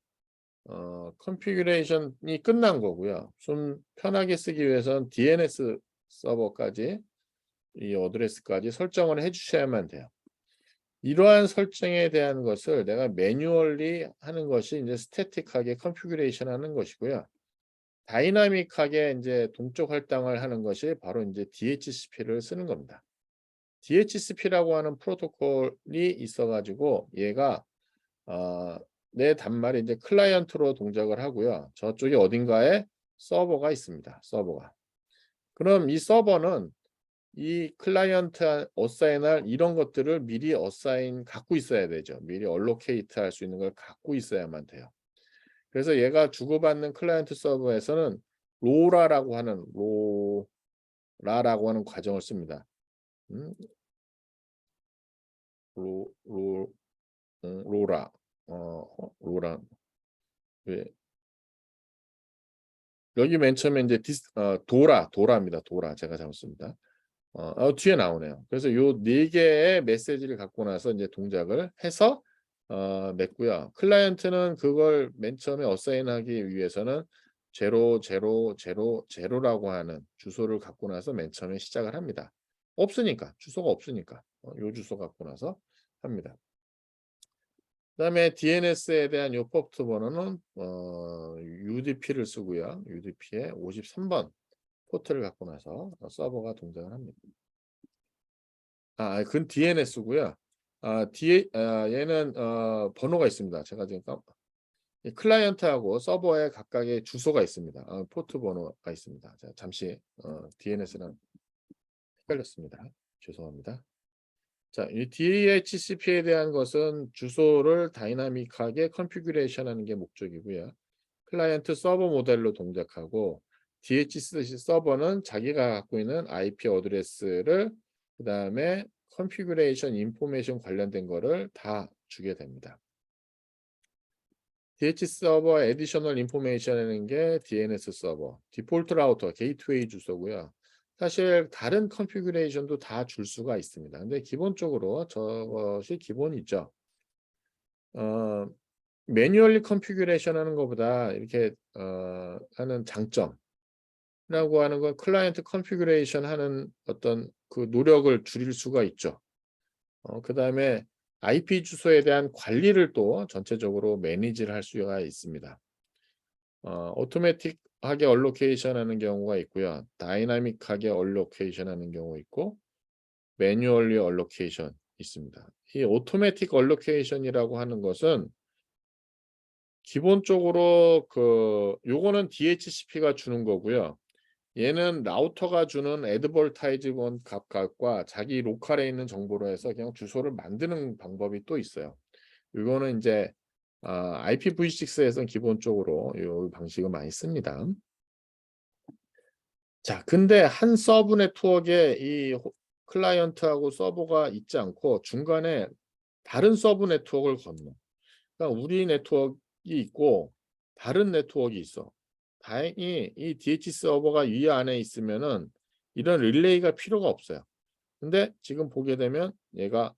컨피규레이션이 끝난 거고요. 좀 편하게 쓰기 위해서는 DNS 서버까지 이 어드레스까지 설정을 해 주셔야만 돼요. 이러한 설정에 대한 것을 내가 매뉴얼리 하는 것이 이제 스태틱하게 컨피규레이션 하는 것이고요. 다이나믹하게 이제 동적 할당을 하는 것이 바로 이제 DHCP를 쓰는 겁니다. DHCP라고 하는 프로토콜이 있어 가지고 얘가 내 단말이 이제 클라이언트로 동작을 하고요. 저쪽에 어딘가에 서버가 있습니다. 서버가. 그럼 이 서버는 이 클라이언트 어사인할 이런 것들을 미리 어사인 갖고 있어야 되죠. 미리 얼로케이트 할 수 있는 걸 갖고 있어야만 돼요. 그래서 얘가 주고받는 클라이언트 서버에서는 로라라고 하는 과정을 씁니다. 로, 로, 로라, 로라. 왜? 여기 맨 처음에 이제 도라입니다. 도라. 제가 잘못 씁니다. 뒤에 나오네요. 그래서 요 네 개의 메시지를 갖고 나서 이제 동작을 해서 맺고요. 클라이언트는 그걸 맨 처음에 어사인하기 위해서는 0000라고 하는 주소를 갖고 나서 맨 처음에 시작을 합니다. 없으니까 주소가 없으니까 요 주소 갖고 나서 합니다. 그다음에 DNS에 대한 요 포트 번호는 UDP를 쓰고요. UDP에 53번 포트를 갖고 나서 서버가 동작을 합니다. 그건 DNS고요. 얘는 번호가 있습니다. 제가 지금 클라이언트하고 서버에 각각의 주소가 있습니다. 포트 번호가 있습니다. 자, 잠시 DNS랑 헷갈렸습니다. 죄송합니다. 자, 이 DHCP에 대한 것은 주소를 다이나믹하게 컨피규레이션하는 게 목적이고요. 클라이언트 서버 모델로 동작하고 DHCP 서버는 자기가 갖고 있는 IP 어드레스를 그다음에 컨피규레이션 인포메이션 관련된 거를 다 주게 됩니다. DH 서버 에디셔널 인포메이션이라는 게 DNS 서버, 디폴트 라우터, 게이트웨이 주소고요. 사실 다른 컨피규레이션도 다 줄 수가 있습니다. 근데 기본적으로 저것이 기본이죠. 매뉴얼리 컨피규레이션 하는 것보다 이렇게 하는 장점이라고 하는 건 클라이언트 컨피규레이션 하는 어떤 그 노력을 줄일 수가 있죠. 그다음에 IP 주소에 대한 관리를 또 전체적으로 매니지를 할 수가 있습니다. 오토매틱하게 얼로케이션 하는 경우가 있고요. 다이나믹하게 얼로케이션 하는 경우 있고 매뉴얼리 얼로케이션 있습니다. 이 오토매틱 얼로케이션이라고 하는 것은 기본적으로 요거는 DHCP가 주는 거고요. 얘는 라우터가 주는 애드버타이즈먼트 값과 자기 로컬에 있는 정보로 해서 그냥 주소를 만드는 방법이 또 있어요. 이거는 이제 IPv6에서는 기본적으로 이 방식을 많이 씁니다. 자, 근데 한 서브 네트워크에 이 클라이언트하고 서버가 있지 않고 중간에 다른 서브 네트워크를 건너. 그러니까 우리 네트워크가 있고 다른 네트워크가 있어. 다행히 이 DH 서버가 위 안에 있으면은 이런 릴레이가 필요가 없어요. 근데 지금 보게 되면 얘가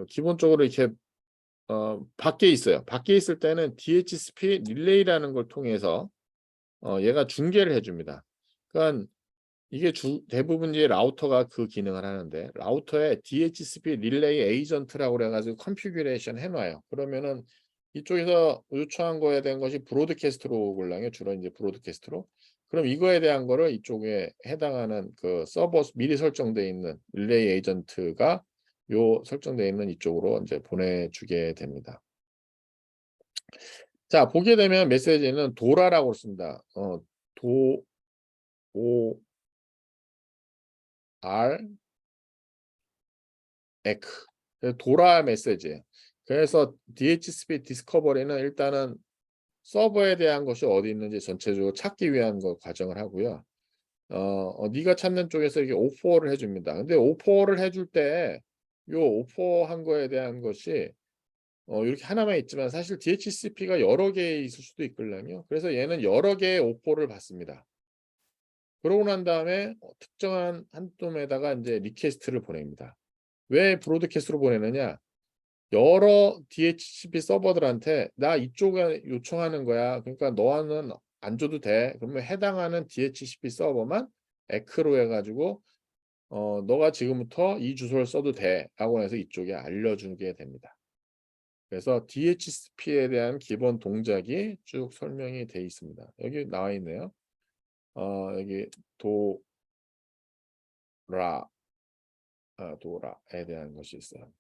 기본적으로 이렇게 밖에 있어요. 밖에 있을 때는 DHCP 릴레이라는 걸 통해서 얘가 중계를 해줍니다. 그러니까 이게 대부분 이제 라우터가 그 기능을 하는데 라우터에 DHCP 릴레이 에이전트라고 그래가지고 컨피규레이션 해놔요. 그러면은 이쪽에서 요청한 거에 대한 것이 브로드캐스트로 오글랑요. 주로 이제 브로드캐스트로. 그럼 이거에 대한 거를 이쪽에 해당하는 그 서버 미리 설정되어 있는 릴레이 에이전트가 요 설정되어 있는 이쪽으로 이제 보내주게 됩니다. 자, 보게 되면 메시지는 도라라고 씁니다. 도, 오, R, 에크. 도라 메시지예요. 그래서 DHCP 디스커버리는 일단은 서버에 대한 것이 어디 있는지 전체적으로 찾기 위한 과정을 하고요. 네가 찾는 쪽에서 이게 오퍼를 해줍니다. 근데 오퍼를 해줄 때 요 오퍼한 거에 대한 것이 이렇게 하나만 있지만 사실 DHCP가 여러 개 있을 수도 있거든요. 그래서 얘는 여러 개의 오퍼를 받습니다. 그러고 난 다음에 특정한 한 돔에다가 이제 리퀘스트를 보냅니다. 왜 브로드캐스트로 보내느냐? 여러 DHCP 서버들한테 나 이쪽에 요청하는 거야. 그러니까 너는 안 줘도 돼. 그러면 해당하는 DHCP 서버만 에크로 해가지고 너가 지금부터 이 주소를 써도 돼 라고 해서 이쪽에 알려주게 됩니다. 그래서 DHCP에 대한 기본 동작이 쭉 설명이 되어 있습니다. 여기 나와 있네요. 여기 도라에 대한 것이 있어요.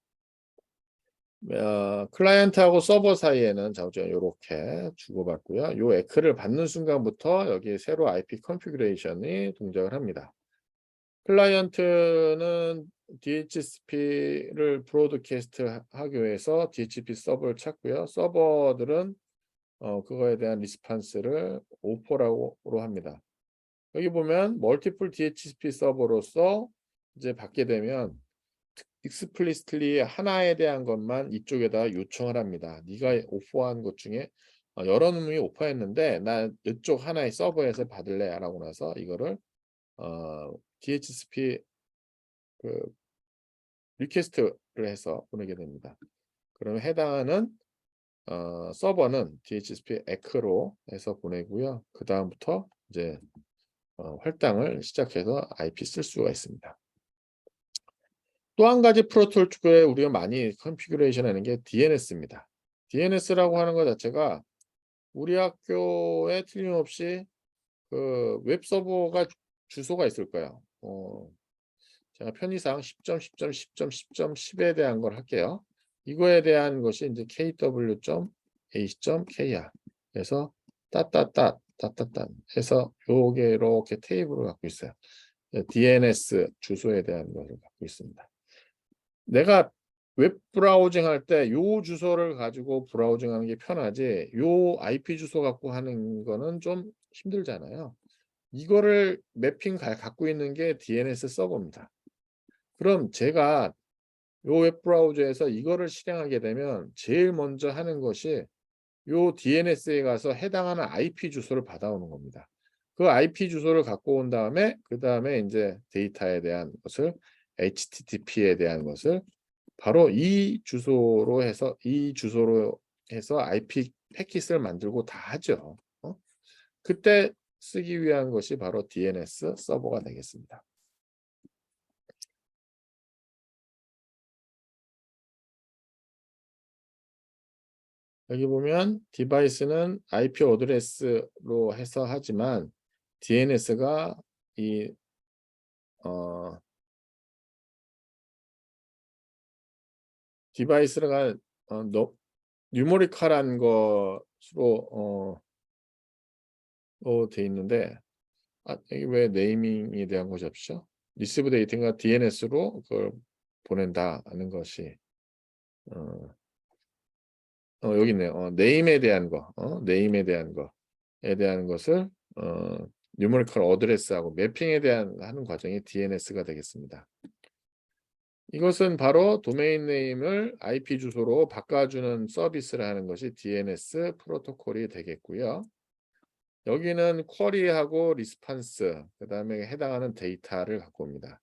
클라이언트하고 서버 사이에는 이렇게 주고받고요. 요 에크를 받는 순간부터 여기 새로 IP 컨피그레이션이 동작을 합니다. 클라이언트는 DHCP를 브로드캐스트 하기 위해서 DHCP 서버를 찾고요. 서버들은 그거에 대한 리스판스를 오퍼라고 합니다. 여기 보면 멀티플 DHCP 서버로서 이제 받게 되면 익스플리시틀리 하나에 대한 것만 이쪽에다 요청을 합니다. 네가 오퍼한 것 중에 여러 놈이 오퍼했는데 나 이쪽 하나의 서버에서 받을래 라고 나서 이거를 DHCP 그 리퀘스트를 해서 보내게 됩니다. 그러면 해당하는 서버는 DHCP 에크로 해서 보내고요. 그 다음부터 이제 할당을 시작해서 IP 쓸 수가 있습니다. 또 한 가지 프로토콜에 우리가 많이 컨피규레이션 하는 게 DNS입니다. DNS라고 하는 것 자체가 우리 학교에 틀림없이 그 웹서버가 주소가 있을 거예요. 제가 편의상 10점, 10점, 10점, 10점, 10에 대한 걸 할게요. 이거에 대한 것이 이제 kw.ac.kr 해서 따따따 해서 요게 이렇게 테이블을 갖고 있어요. DNS 주소에 대한 것을 갖고 있습니다. 내가 웹 브라우징 할 때 요 주소를 가지고 브라우징 하는 게 편하지 요 IP 주소 갖고 하는 거는 좀 힘들잖아요. 이거를 매핑 갖고 있는 게 DNS 서버입니다. 그럼 제가 요 웹 브라우저에서 이거를 실행하게 되면 제일 먼저 하는 것이 요 DNS에 가서 해당하는 IP 주소를 받아오는 겁니다. 그 IP 주소를 갖고 온 다음에 그 다음에 이제 데이터에 대한 것을 HTTP에 대한 것을 바로 이 주소로 해서 IP 패킷을 만들고 다 하죠. 그때 쓰기 위한 것이 바로 DNS 서버가 되겠습니다. 여기 보면 디바이스는 IP 어드레스로 해서 하지만 DNS가 이 디바이스가 뉴머리컬한 것으로 돼 있는데 여기 왜 네이밍에 대한 것이 없죠? 리시브 데이터가 DNS로 그걸 보낸다는 것이 여기 있네요. 네임에 대한 네임에 대한 거에 대한 것을 뉴머리컬 어드레스하고 매핑에 대한 하는 과정이 DNS가 되겠습니다. 이것은 바로 도메인 네임을 IP 주소로 바꿔주는 서비스를 하는 것이 DNS 프로토콜이 되겠고요. 여기는 쿼리하고 리스판스, 그 다음에 해당하는 데이터를 갖고 옵니다.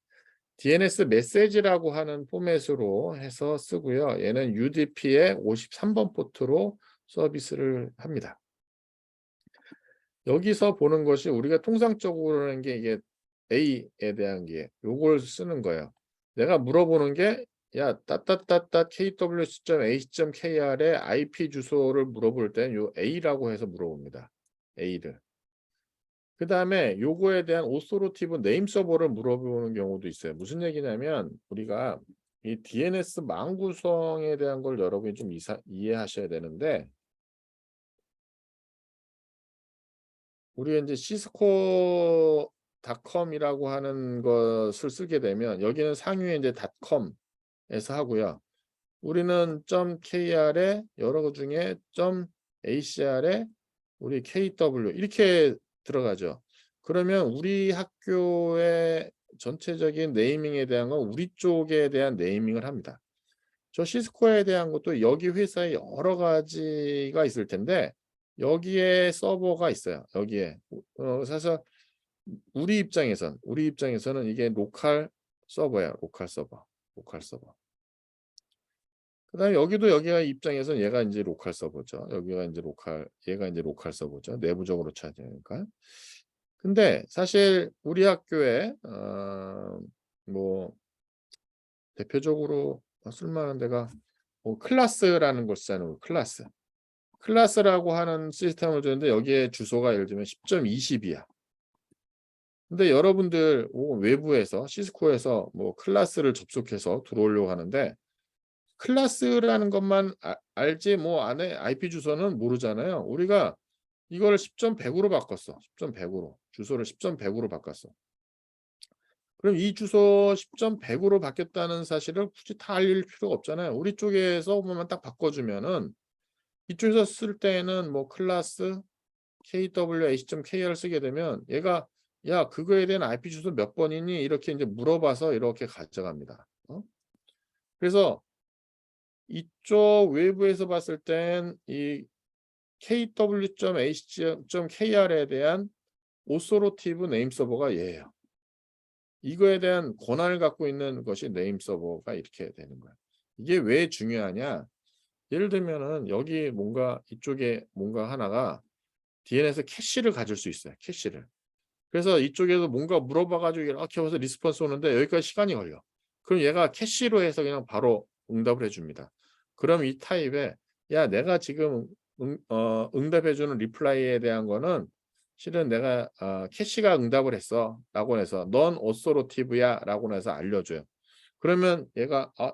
DNS 메시지라고 하는 포맷으로 해서 쓰고요. 얘는 UDP의 53번 포트로 서비스를 합니다. 여기서 보는 것이 우리가 통상적으로 하는 게 이게 A에 대한 게 요걸 쓰는 거예요. 내가 물어보는 게 야 따따따따 kwc.ac.kr의 IP 주소를 물어볼 땐 요 A라고 해서 물어봅니다. A를. 그다음에 요거에 대한 오소로티브 네임 서버를 물어보는 경우도 있어요. 무슨 얘기냐면 우리가 이 DNS 망 구성에 대한 걸 여러분이 좀 이해하셔야 되는데 우리가 인제 시스코닷컴이라고 하는 것을 쓰게 되면 여기는 상위에 인제 닷컴에서 하고요. 우리는 .kr에 여러 것 중에 .acr에 우리 kw 이렇게 들어가죠. 그러면 우리 학교의 전체적인 네이밍에 대한 건 우리 쪽에 대한 네이밍을 합니다. 저 시스코에 대한 것도 여기 회사에 여러 가지가 있을 텐데 여기에 서버가 있어요. 여기에. 사실 우리 입장에서는 이게 로컬 서버예요. 로컬 서버. 로컬 서버. 그다음에 여기가 입장에서는 얘가 인제 로컬 서버죠. 여기가 인제 얘가 인제 로컬 서버죠. 내부적으로 찾으니까. 근데 사실 우리 학교에 뭐 대표적으로 쓸만한 데가 뭐 클래스라는 걸 쓰잖아요. 클래스. 클래스라고 하는 시스템을 주는데 여기에 주소가 예를 들면 10.20 이야. 근데 여러분들 외부에서 시스코에서 뭐 클래스를 접속해서 들어오려고 하는데 클래스라는 것만 알지 뭐 안에 IP 주소는 모르잖아요. 우리가 이걸 10.100으로 바꿨어. 10.100으로. 주소를 10.100으로 바꿨어. 그럼 이 주소 10.100으로 바뀌었다는 사실을 굳이 다 알릴 필요가 없잖아요. 우리 쪽에서만 딱 바꿔주면은 이쪽에서 쓸 때에는 뭐 클래스 kwh.kr을 쓰게 되면 얘가 야 그거에 대한 IP 주소 몇 번이니 이렇게 이제 물어봐서 이렇게 가져갑니다. 그래서 이쪽 외부에서 봤을 땐 이 kw.ac.kr에 대한 오소로티브 네임 서버가 얘예요. 이거에 대한 권한을 갖고 있는 것이 네임 서버가 이렇게 되는 거예요. 이게 왜 중요하냐? 예를 들면은 여기 뭔가 이쪽에 뭔가 하나가 DNS 캐시를 가질 수 있어요. 캐시를. 그래서 이쪽에서 뭔가 물어봐 가지고 이렇게 해서 리스폰스 오는데 여기까지 시간이 걸려. 그럼 얘가 캐시로 해서 그냥 바로 응답을 해 줍니다. 그럼 이 타입에 야 내가 지금 응답해 주는 리플라이에 대한 거는 실은 내가 캐시가 응답을 했어."라고 해서 "넌 오소로티브야."라고 해서 알려줘요. 그러면 얘가 '아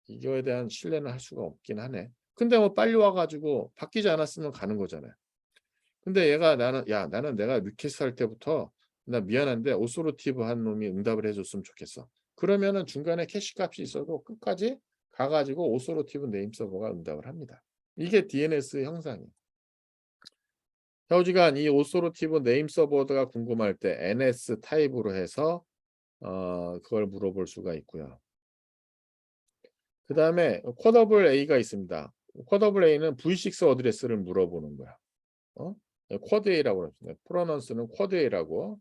이거에 대한 신뢰는 할 수가 없긴 하네.' 근데 뭐 빨리 와 가지고 바뀌지 않았으면 가는 거잖아요. 근데 얘가 나는 내가 리퀘스트 할 때부터 "나 미안한데 오소로티브 한 놈이 응답을 해 줬으면 좋겠어." 그러면은 중간에 캐시 값이 있어도 끝까지 가 가지고 오소로티브 네임 서버가 응답을 합니다. 이게 DNS 형상이에요. 좌우지간 이 오소로티브 네임 서버가 궁금할 때 NS 타입으로 해서 그걸 물어볼 수가 있고요. 그다음에 쿼더블 A가 있습니다. 쿼더블 A는 V6 어드레스를 물어보는 거야. 어? 쿼드 A라고 그럽니다. 프로넌스는 쿼드 A라고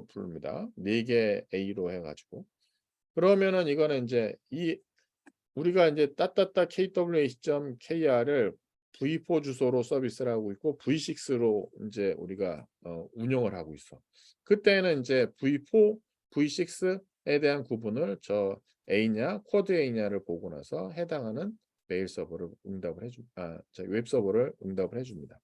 부릅니다. 4개 A로 해 가지고. 그러면은 이거는 인제 우리가 인제 따따따 kwh.kr을 V4 주소로 서비스를 하고 있고 V6로 인제 우리가 운영을 하고 있어. 그때는 인제 V4, V6에 대한 구분을 A냐 쿼드 A냐를 보고 나서 해당하는 메일 서버를 응답을 해 줍 저기 웹 서버를 응답을 해 줍니다.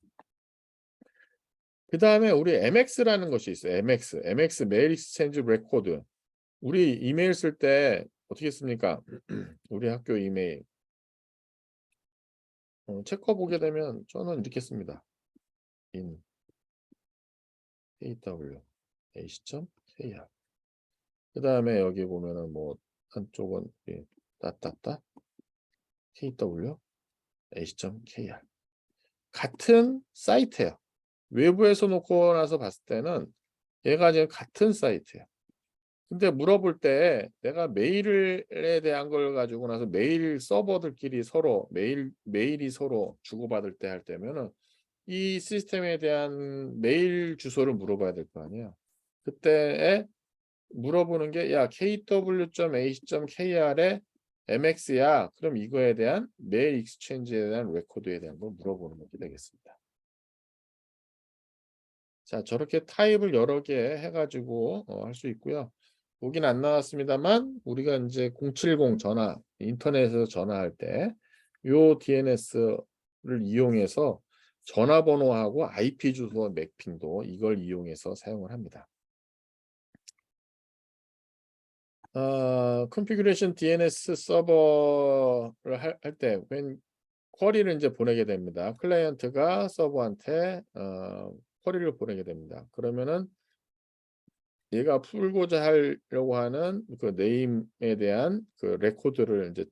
그다음에 우리 MX라는 것이 있어요. MX 메일 익스체인지 레코드. 우리 이메일 쓸 때 어떻게 씁니까? 우리 학교 이메일. 체커 보게 되면 저는 이렇게 씁니다. in kw ac.kr. 그다음에 여기 보면은 뭐 한쪽은 따따따 kw ac.kr. 같은 사이트예요. 외부에서 놓고 나서 봤을 때는 얘가 지금 같은 사이트예요. 근데 물어볼 때 내가 메일에 대한 걸 가지고 나서 메일 서버들끼리 서로 메일이 서로 주고받을 때 할 때면은 이 시스템에 대한 메일 주소를 물어봐야 될 거 아니에요. 그때에 물어보는 게 "야 kw.ac.kr에 MX야." 그럼 이거에 대한 메일 익스체인지에 대한 레코드에 대한 걸 물어보는 것이 되겠습니다. 자, 저렇게 타입을 여러 개 해가지고 할 수 있고요. 보긴 안 나왔습니다만 우리가 이제 070 전화, 인터넷에서 전화할 때 요 DNS를 이용해서 전화번호하고 IP 주소 매핑도 이걸 이용해서 사용을 합니다. 컨피규레이션 DNS 서버를 할 때 쿼리를 이제 보내게 됩니다. 클라이언트가 서버한테 쿼리를 보내게 됩니다. 그러면은 얘가 풀고자 하려고 하는 그 네임에 대한 그 레코드를 이제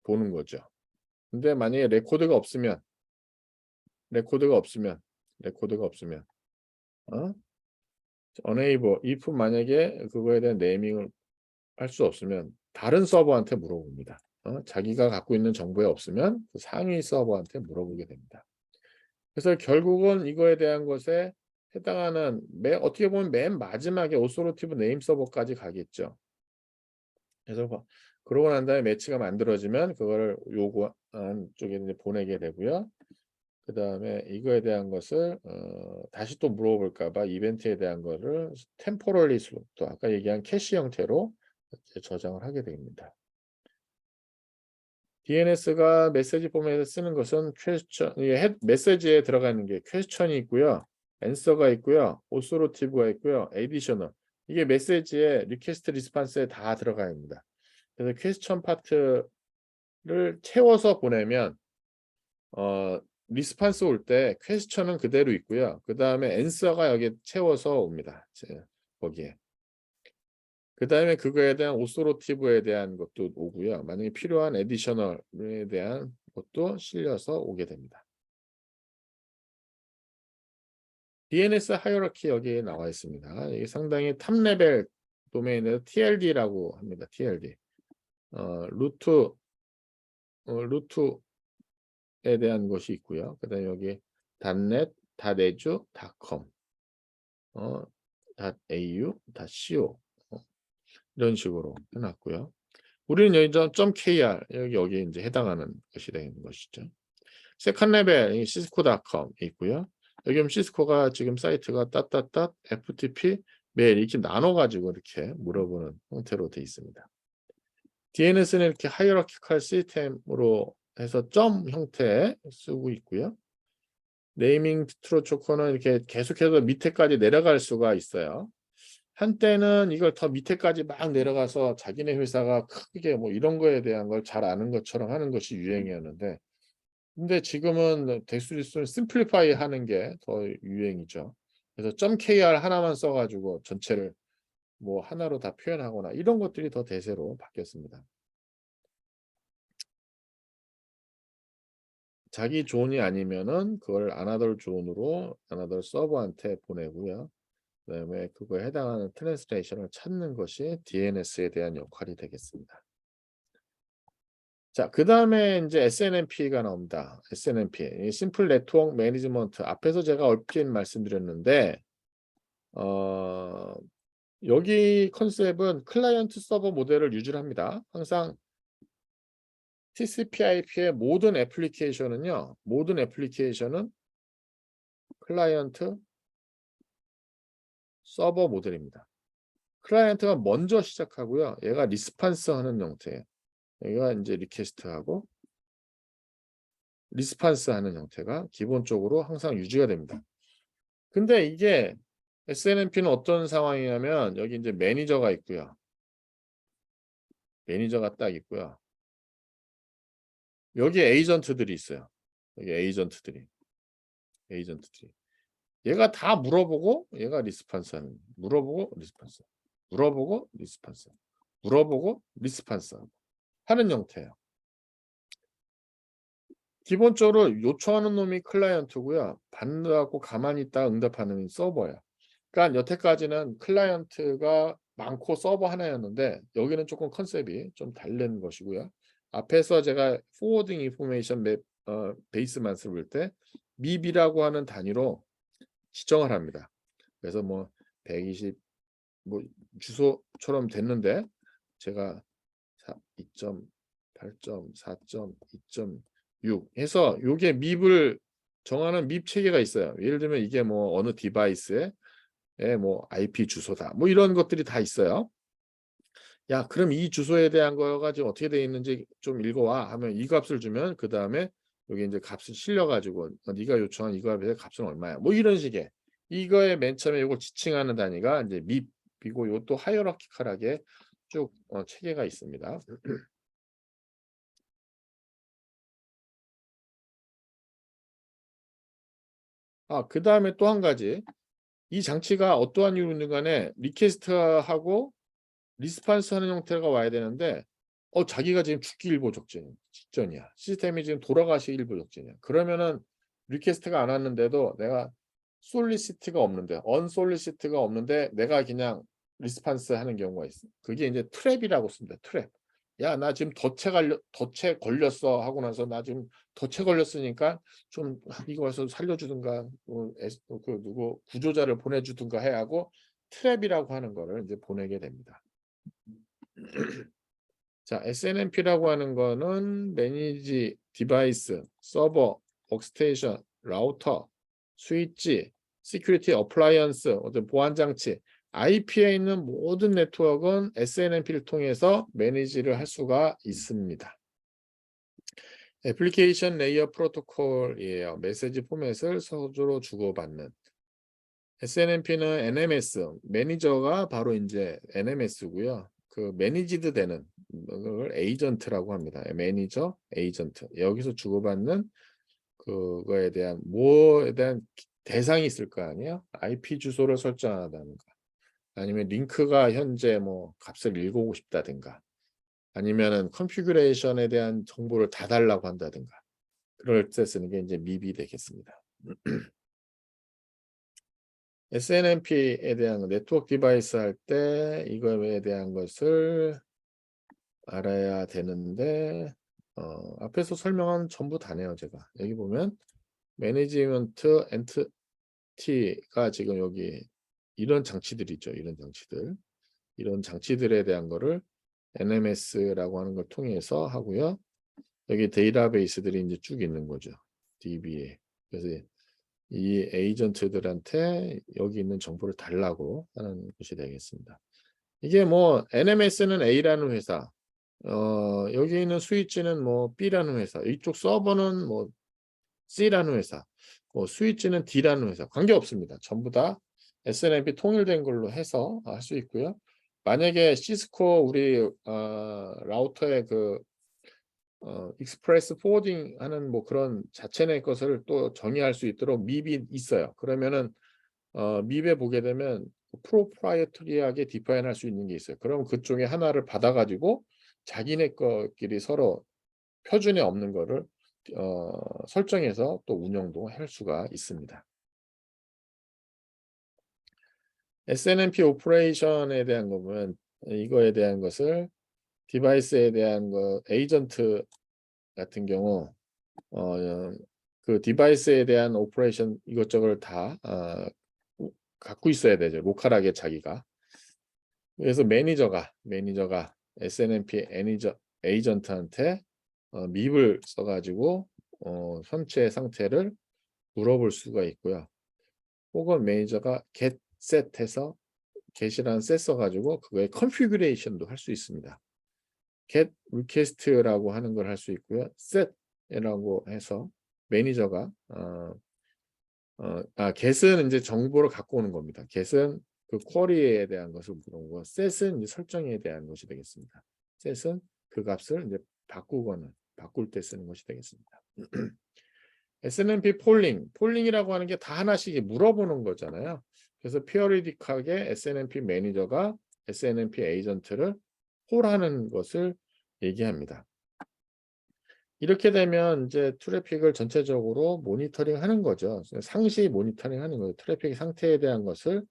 보는 거죠. 근데 만약에 레코드가 없으면 어? unable if 만약에 그거에 대한 네이밍을 할 수 없으면 다른 서버한테 물어봅니다. 자기가 갖고 있는 정보에 없으면 그 상위 서버한테 물어보게 됩니다. 그래서 결국은 이거에 대한 것에 해당하는 어떻게 보면 맨 마지막에 오소로티브 네임 서버까지 가겠죠. 그래서 그러고 난 다음에 매치가 만들어지면 그거를 요구한 쪽에 이제 보내게 되고요. 그 다음에 이거에 대한 것을 다시 또 물어볼까 봐 이벤트에 대한 거를 템포럴리 또 아까 얘기한 캐시 형태로 저장을 하게 됩니다. DNS가 메시지 포맷에서 쓰는 것은 메시지에 들어가는 게 퀘스천이 있고요. 앤서가 있고요. 오소로티브가 있고요. 에디셔널. 이게 메시지에 리퀘스트 리스판스에 다 들어가야 합니다. 그래서 퀘스천 파트를 채워서 보내면 리스판스 올 때 퀘스천은 그대로 있고요. 그 다음에 앤서가 여기 채워서 옵니다. 거기에. 그 다음에 그거에 대한 오소로티브에 대한 것도 오고요. 만약에 필요한 에디셔널에 대한 것도 실려서 오게 됩니다. DNS 하이어라키 여기에 나와 있습니다. 이게 상당히 탑 레벨 도메인에서 TLD라고 합니다. TLD. 루트에 대한 것이 있고요. 그 다음에 여기 .net, .edu, .com, .au, .co 이런 식으로 해놨고요. 우리는 여기 .kr 여기 이제 해당하는 것이 되는 것이죠. 세컨 레벨 시스코.com 있고요. 여기 보면 시스코가 지금 사이트가 FTP 메일 이렇게 나눠가지고 이렇게 물어보는 형태로 되어 있습니다. DNS는 이렇게 하이어라키컬 시스템으로 해서 점 형태 쓰고 있고요. 네이밍 프로토콜은 이렇게 계속해서 밑에까지 내려갈 수가 있어요. 한때는 이걸 더 밑에까지 막 내려가서 자기네 회사가 크게 뭐 이런 거에 대한 걸 잘 아는 것처럼 하는 것이 유행이었는데 근데 지금은 대수리수를 심플리파이 하는 게 더 유행이죠. 그래서 .kr 하나만 써가지고 전체를 뭐 하나로 다 표현하거나 이런 것들이 더 대세로 바뀌었습니다. 자기 존이 아니면은 그걸 아나더 존으로 아나더 서버한테 보내고요. 그다음에 그거에 해당하는 트랜스레이션을 찾는 것이 DNS에 대한 역할이 되겠습니다. 자, 그 다음에 이제 SNMP가 나옵니다. SNMP, 심플 네트워크 매니지먼트. 앞에서 제가 얼핏 말씀드렸는데, 여기 컨셉은 클라이언트 서버 모델을 유지를 합니다. 항상 TCP/IP의 모든 애플리케이션은 클라이언트 서버 모델입니다. 클라이언트가 먼저 시작하고요. 얘가 리스판스 하는 형태예요. 여기가 이제 리퀘스트하고 리스판스 하는 형태가 기본적으로 항상 유지가 됩니다. 근데 이게 SNMP는 어떤 상황이냐면 여기 이제 매니저가 있고요. 매니저가 딱 있고요. 여기 에이전트들이 있어요. 여기 에이전트들이. 얘가 다 물어보고 얘가 리스판스 하는 물어보고 리스판스. 물어보고 리스판스. 물어보고 리스판스 하는 형태예요. 기본적으로 요청하는 놈이 클라이언트고요. 받는다고 가만히 있다 응답하는 서버예요. 그러니까 여태까지는 클라이언트가 많고 서버 하나였는데 여기는 조금 컨셉이 좀 다른 것이고요. 앞에서 제가 forwarding information map 베이스만 쓸 때 MIB이라고 하는 단위로 지정을 합니다. 그래서 뭐 120 뭐 주소처럼 됐는데 제가 2.8.4.2.6 해서 요게 밉을 정하는 밉 체계가 있어요. 예를 들면 이게 뭐 어느 디바이스에 뭐 IP 주소다. 뭐 이런 것들이 다 있어요. 야, 그럼 이 주소에 대한 거가 지금 어떻게 되어 있는지 좀 읽어와 하면 이 값을 주면 그 다음에 여기 이제 값을 실려가지고 네가 요청한 이 값의 값은 얼마야? 뭐 이런 식의 이거의 맨 처음에 이걸 지칭하는 단위가 이제 밉이고 이것도 하이어라키컬하게 쭉 체계가 있습니다. 그 다음에 또 한 가지 이 장치가 어떠한 이유든 간에 리퀘스트하고 리스판스 하는 형태가 와야 되는데 자기가 지금 죽기 일보 직전이야. 시스템이 지금 돌아가시 일보 직전이야. 그러면은 리퀘스트가 안 왔는데도 내가 솔리시트가 없는데 언솔리시트가 없는데 내가 그냥 리스판스 하는 경우가 있어. 그게 이제 트랩이라고 씁니다. 트랩. 야, 나 지금 덫에 걸렸어 하고 나서 나 지금 덫에 걸렸으니까 좀 이거 와서 살려주든가 그 누구 구조자를 보내주든가 해 하고 트랩이라고 하는 거를 이제 보내게 됩니다. 자, SNMP라고 하는 거는 매니지 디바이스, 서버, 워크스테이션, 라우터, 스위치, 시큐리티 어플라이언스, 어떤 보안 장치, IP에 있는 모든 네트워크는 SNMP를 통해서 매니지를 할 수가 있습니다. 애플리케이션 레이어 프로토콜이에요. 메시지 포맷을 서로 주고받는. SNMP는 NMS, 매니저가 바로 이제 NMS고요. 그 매니지드 되는 걸 에이전트라고 합니다. 매니저, 에이전트. 여기서 주고받는 그거에 대한 뭐에 대한 대상이 있을 거 아니에요? IP 주소를 설정하다든가 아니면 링크가 현재 뭐 값을 읽어보고 싶다든가 아니면은 컨피규레이션에 대한 정보를 다 달라고 한다든가 그럴 때 쓰는 게 이제 밉이 되겠습니다. SNMP에 대한 네트워크 디바이스 할 때 이거에 대한 것을 알아야 되는데 앞에서 설명한 전부 다네요. 제가 여기 보면 매니지먼트 엔티티가 지금 여기 이런 장치들 있죠. 이런 장치들에 대한 거를 NMS라고 하는 걸 통해서 하고요. 여기 데이터베이스들이 이제 쭉 있는 거죠. DB에. 그래서 이 에이전트들한테 여기 있는 정보를 달라고 하는 것이 되겠습니다. 이게 뭐 NMS는 A라는 회사, 여기 있는 스위치는 뭐 B라는 회사, 이쪽 서버는 뭐 C라는 회사, 뭐 스위치는 D라는 회사 관계 없습니다. 전부 다 SNMP 통일된 걸로 해서 할 수 있고요. 만약에 시스코 우리 라우터의 그 익스프레스 포워딩 하는 뭐 그런 자체의 것을 또 정의할 수 있도록 밉이 있어요. 그러면은 밉에 보게 되면 프로프라이어터리하게 디파인 할 수 있는 게 있어요. 그럼 그쪽에 하나를 받아 가지고 자기네 것끼리 서로 표준에 없는 거를 설정해서 또 운영도 할 수가 있습니다. SNMP 오퍼레이션에 대한 거 보면 이거에 대한 것을 디바이스에 대한 거 에이전트 같은 경우 그 디바이스에 대한 오퍼레이션 이것저것 다 갖고 있어야 되죠. 로컬하게 자기가. 그래서 매니저가 SNMP 에이전트한테 밉을 써가지고 현재 상태를 물어볼 수가 있고요. 혹은 매니저가 get set해서 get이라는 set 써가지고 그거의 컨피규레이션도 할 수 있습니다. get request라고 하는 걸 할 수 있고요. set이라고 해서 매니저가 get은 이제 정보를 갖고 오는 겁니다. get은 그 쿼리에 대한 것을 물어보고 set은 이제 설정에 대한 것이 되겠습니다. set은 그 값을 이제 바꿀 때 쓰는 것이 되겠습니다. SNMP 폴링이라고 하는 게 다 하나씩 물어보는 거잖아요. 그래서 피어리딕하게 SNMP 매니저가 SNMP 에이전트를 폴하는 것을 얘기합니다. 이렇게 되면 이제 트래픽을 전체적으로 모니터링 하는 거죠. 상시 모니터링 하는 거예요. 트래픽 상태에 대한 것을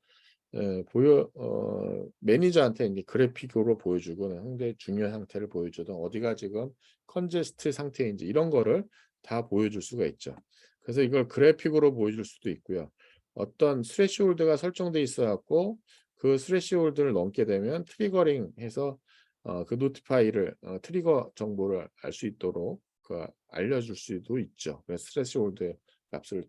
매니저한테 이제 그래픽으로 보여주고 현재 중요 상태를 보여주든 어디가 지금 컨제스트 상태인지 이런 거를 다 보여줄 수가 있죠. 그래서 이걸 그래픽으로 보여줄 수도 있고요. 어떤 스레시홀드가 설정돼 있어 갖고 그 스레시홀드를 넘게 되면 트리거링해서 그 노티파이를 트리거 정보를 알 수 있도록 알려줄 수도 있죠. 그래서 스레시홀드 값을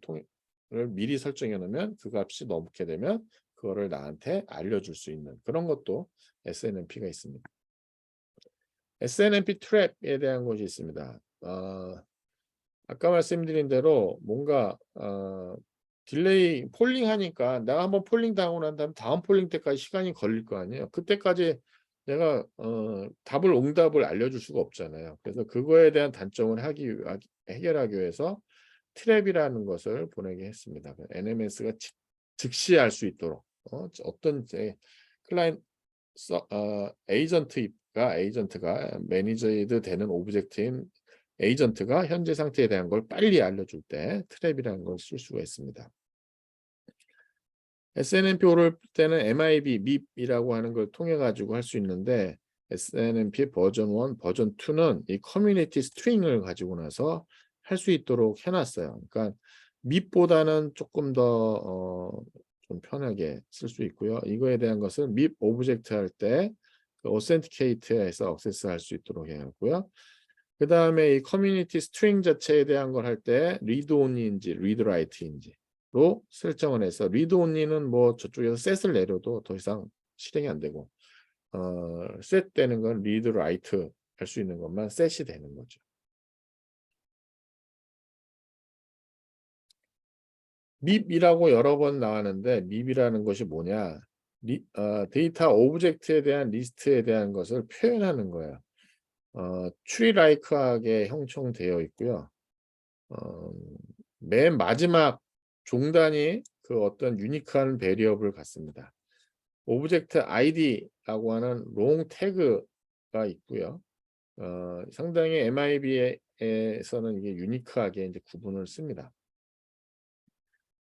미리 설정해 놓으면 그 값이 넘게 되면 그거를 나한테 알려줄 수 있는 그런 것도 SNMP가 있습니다. SNMP 트랩에 대한 것이 있습니다. 아까 말씀드린 대로 뭔가 딜레이 폴링 하니까 내가 한번 폴링 당하고 난 다음 다음 폴링 때까지 시간이 걸릴 거 아니에요. 그때까지 내가 답을 응답을 알려줄 수가 없잖아요. 그래서 그거에 대한 단점을 해결하기 위해서 트랩이라는 것을 보내게 했습니다. NMS가 즉시 알 수 있도록 어떤 클라이언트 에이전트가 매니저드 되는 오브젝트인 에이전트가 현재 상태에 대한 걸 빨리 알려줄 때 트랩이라는 걸 쓸 수가 있습니다. SNMP 오를 때는 MIB, MIP이라고 하는 걸 통해 가지고 할 수 있는데 SNMP 버전 1, 버전 2는 이 커뮤니티 스트링을 가지고 나서 할 수 있도록 해놨어요. 그러니까 MIP보다는 조금 더 좀 편하게 쓸 수 있고요. 이거에 대한 것은 MIP 오브젝트 할 때 오센티케이트에서 액세스할 수 있도록 해놨고요. 그 다음에 이 커뮤니티 스트링 자체에 대한 걸 할 때 리드 온리인지 리드 라이트인지로 설정을 해서 리드 온리는 뭐 저쪽에서 셋을 내려도 더 이상 실행이 안 되고 셋 되는 건 리드 라이트 할 수 있는 것만 셋이 되는 거죠. 밉이라고 여러 번 나왔는데 밉이라는 것이 뭐냐? 데이터 오브젝트에 대한 리스트에 대한 것을 표현하는 거예요. 트리 라이크하게 형성되어 있고요. 맨 마지막 종단이 그 어떤 유니크한 베리어블을 갖습니다. 오브젝트 ID라고 하는 롱 태그가 있고요. 상당히 MIB에서는 이게 유니크하게 이제 구분을 씁니다.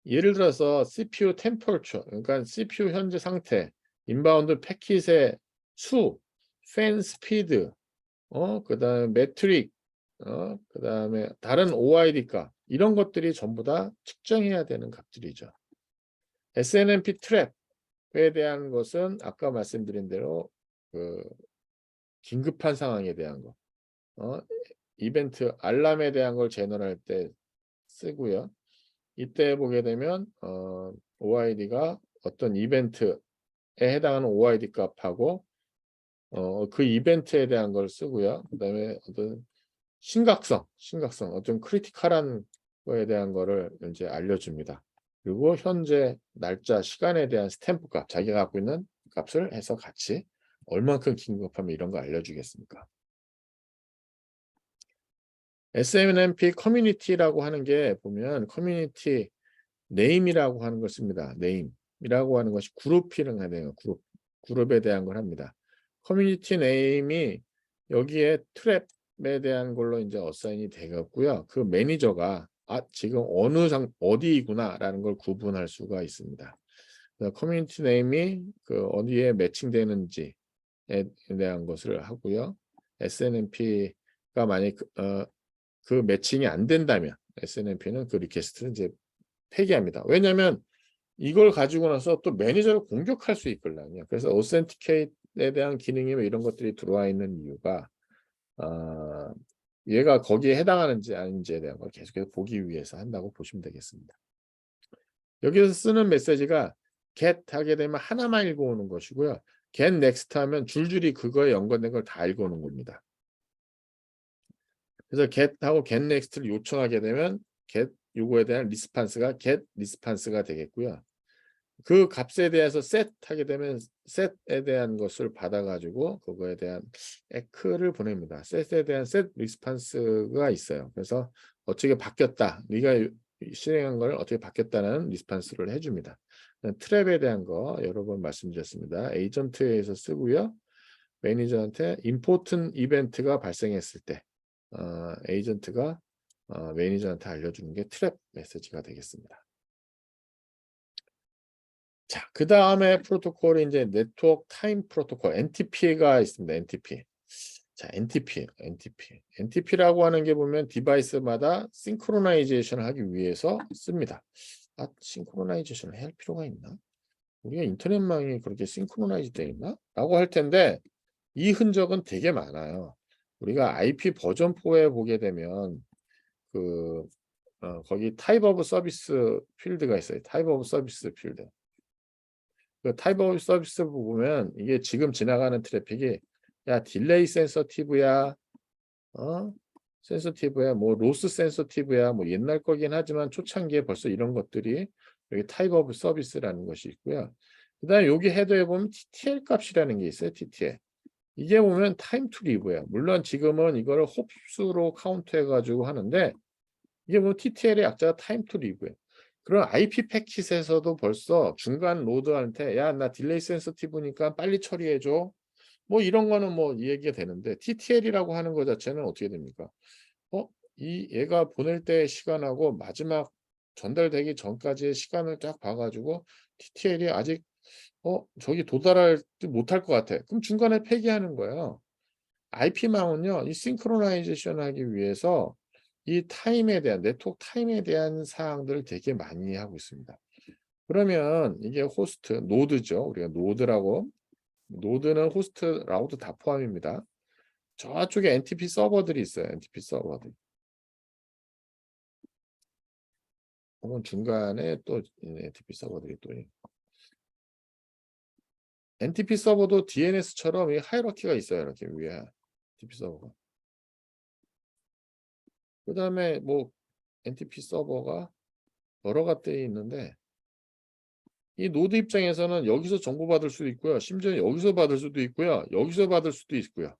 예를 들어서 CPU 템퍼처, 그러니까 CPU 현재 상태, 인바운드 패킷의 수, 팬 스피드, 그다음에 매트릭, 그다음에 다른 OID 값 이런 것들이 전부 다 측정해야 되는 값들이죠. SNMP 트랩에 대한 것은 아까 말씀드린 대로 그 긴급한 상황에 대한 거, 이벤트 알람에 대한 걸 제너럴 때 쓰고요. 이때 보게 되면 OID가 어떤 이벤트에 해당하는 OID 값하고 그 이벤트에 대한 걸 쓰고요. 그다음에 어떤 심각성 어떤 크리티컬한 거에 대한 거를 이제 알려줍니다. 그리고 현재 날짜 시간에 대한 스탬프 값 자기가 갖고 있는 값을 해서 같이 얼만큼 긴급하면 이런 거 알려주겠습니까? SNMP 커뮤니티라고 하는 게 보면 커뮤니티 네임이라고 하는 걸 씁니다. 네임이라고 하는 것이 그룹이라고 하네요. 그룹에 대한 걸 합니다. 커뮤니티 네임이 여기에 트랩에 대한 걸로 이제 어사인이 되겠고요. 그 매니저가 지금 어디구나라는 걸 구분할 수가 있습니다. 커뮤니티 네임이 그 어디에 매칭되는지에 대한 것을 하고요. SNMP가 만약 그 매칭이 안 된다면 SNMP는 그 리퀘스트를 이제 폐기합니다. 왜냐하면 이걸 가지고 나서 또 매니저를 공격할 수 있거든요. 그래서 오센티케이트에 대한 기능이나 이런 것들이 들어와 있는 이유가 얘가 거기에 해당하는지 아닌지에 대한 걸 계속해서 보기 위해서 한다고 보시면 되겠습니다. 여기서 쓰는 메시지가 get 하게 되면 하나만 읽어오는 것이고요. get next 하면 줄줄이 그거에 연관된 걸 다 읽어오는 겁니다. 그래서 get하고 get next를 요청하게 되면 get 요거에 대한 리스판스가 get 리스판스가 되겠고요. 그 값에 대해서 set 하게 되면 set에 대한 것을 받아가지고 그거에 대한 echo를 보냅니다. set에 대한 set 리스판스가 있어요. 그래서 어떻게 바뀌었다. 네가 실행한 걸 어떻게 바뀌었다는 리스판스를 해줍니다. 트랩에 대한 거 여러 번 말씀드렸습니다. 에이전트에서 쓰고요. 매니저한테 important 이벤트가 발생했을 때 에이전트가 매니저한테 알려주는 게 트랩 메시지가 되겠습니다. 자, 그 다음에 프로토콜이 이제 네트워크 타임 프로토콜 NTP가 있습니다. NTP. 자, NTP라고 하는 게 보면 디바이스마다 싱크로나이제이션을 하기 위해서 씁니다. 싱크로나이제이션을 해야 할 필요가 있나? 우리가 인터넷망이 그렇게 싱크로나이즈 되어 있나? 라고 할 텐데 이 흔적은 되게 많아요. 우리가 IP 버전 4에 보게 되면 거기 타입 오브 서비스 필드가 있어요. 타입 오브 서비스 필드. 그 타입 오브 서비스 보면 이게 지금 지나가는 트래픽이 야 딜레이 센서티브야, 센서티브야, 뭐 로스 센서티브야, 뭐 옛날 거긴 하지만 초창기에 벌써 이런 것들이 여기 타입 오브 서비스라는 것이 있고요. 그다음에 여기 헤더에 보면 TTL 값이라는 게 있어요. TTL. 이게 보면 타임 투 리브예요. 물론 지금은 이거를 홉스로 카운트해 가지고 하는데 이게 뭐 TTL의 약자가 타임 투 리브예요. 그런 IP 패킷에서도 벌써 중간 노드한테 야, 나 딜레이 센서티브니까 빨리 처리해 줘. 뭐 이런 거는 뭐 얘기가 되는데 TTL이라고 하는 거 자체는 어떻게 됩니까? 이 얘가 보낼 때 시간하고 마지막 전달되기 전까지의 시간을 딱 봐 가지고 TTL이 아직 저기 도달하지 못할 것 같아. 그럼 중간에 폐기하는 거예요. IP망은요. 이 싱크로나이제이션 하기 위해서 이 타임에 대한 네트워크 타임에 대한 사항들을 되게 많이 하고 있습니다. 그러면 이게 호스트 노드죠. 우리가 노드라고 노드는 호스트라고도 다 포함입니다. 저쪽에 NTP 서버들이 있어요. NTP 서버들. 혹은 중간에 또 NTP 서버들이 또 NTP 서버도 DNS처럼 이 하이라키가 있어요. 이렇게 위에 NTP 서버가. 그다음에 뭐 NTP 서버가 여러 가지 있는데 이 노드 입장에서는 여기서 정보 받을 수도 있고요. 심지어 여기서 받을 수도 있고요. 여기서 받을 수도 있고요.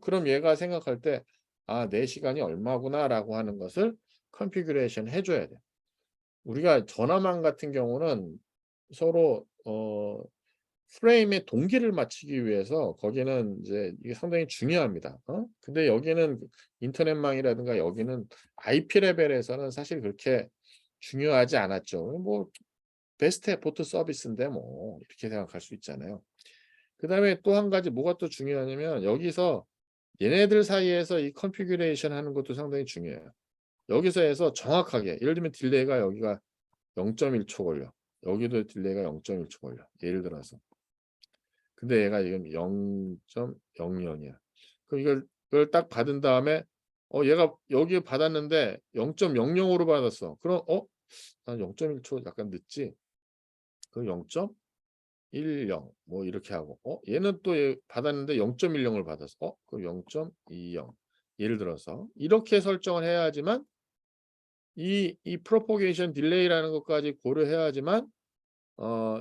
그럼 얘가 생각할 때 '아 내 시간이 얼마구나.'라고 하는 것을 컨피규레이션 해 줘야 돼요. 우리가 전화망 같은 경우는 서로 프레임의 동기를 맞추기 위해서 거기는 이제 이게 상당히 중요합니다. 근데 여기는 인터넷망이라든가 여기는 IP 레벨에서는 사실 그렇게 중요하지 않았죠. 뭐 베스트 에포트 서비스인데 뭐 이렇게 생각할 수 있잖아요. 그다음에 또 한 가지 뭐가 또 중요하냐면 여기서 얘네들 사이에서 이 컨피규레이션 하는 것도 상당히 중요해요. 여기서 해서 정확하게 예를 들면 딜레이가 여기가 0.1초 걸려. 여기도 딜레이가 0.1초 걸려. 예를 들어서. 근데 얘가 지금 0.00이야. 그럼 이걸 딱 받은 다음에 얘가 여기 받았는데 0.00으로 받았어. 그럼 한 0.1초 약간 늦지? 그 0.10 뭐 이렇게 하고 얘는 또 얘 받았는데 0.10을 받았어. 그럼 0.20 예를 들어서 이렇게 설정을 해야지만 이 프로포게이션 딜레이라는 것까지 고려해야지만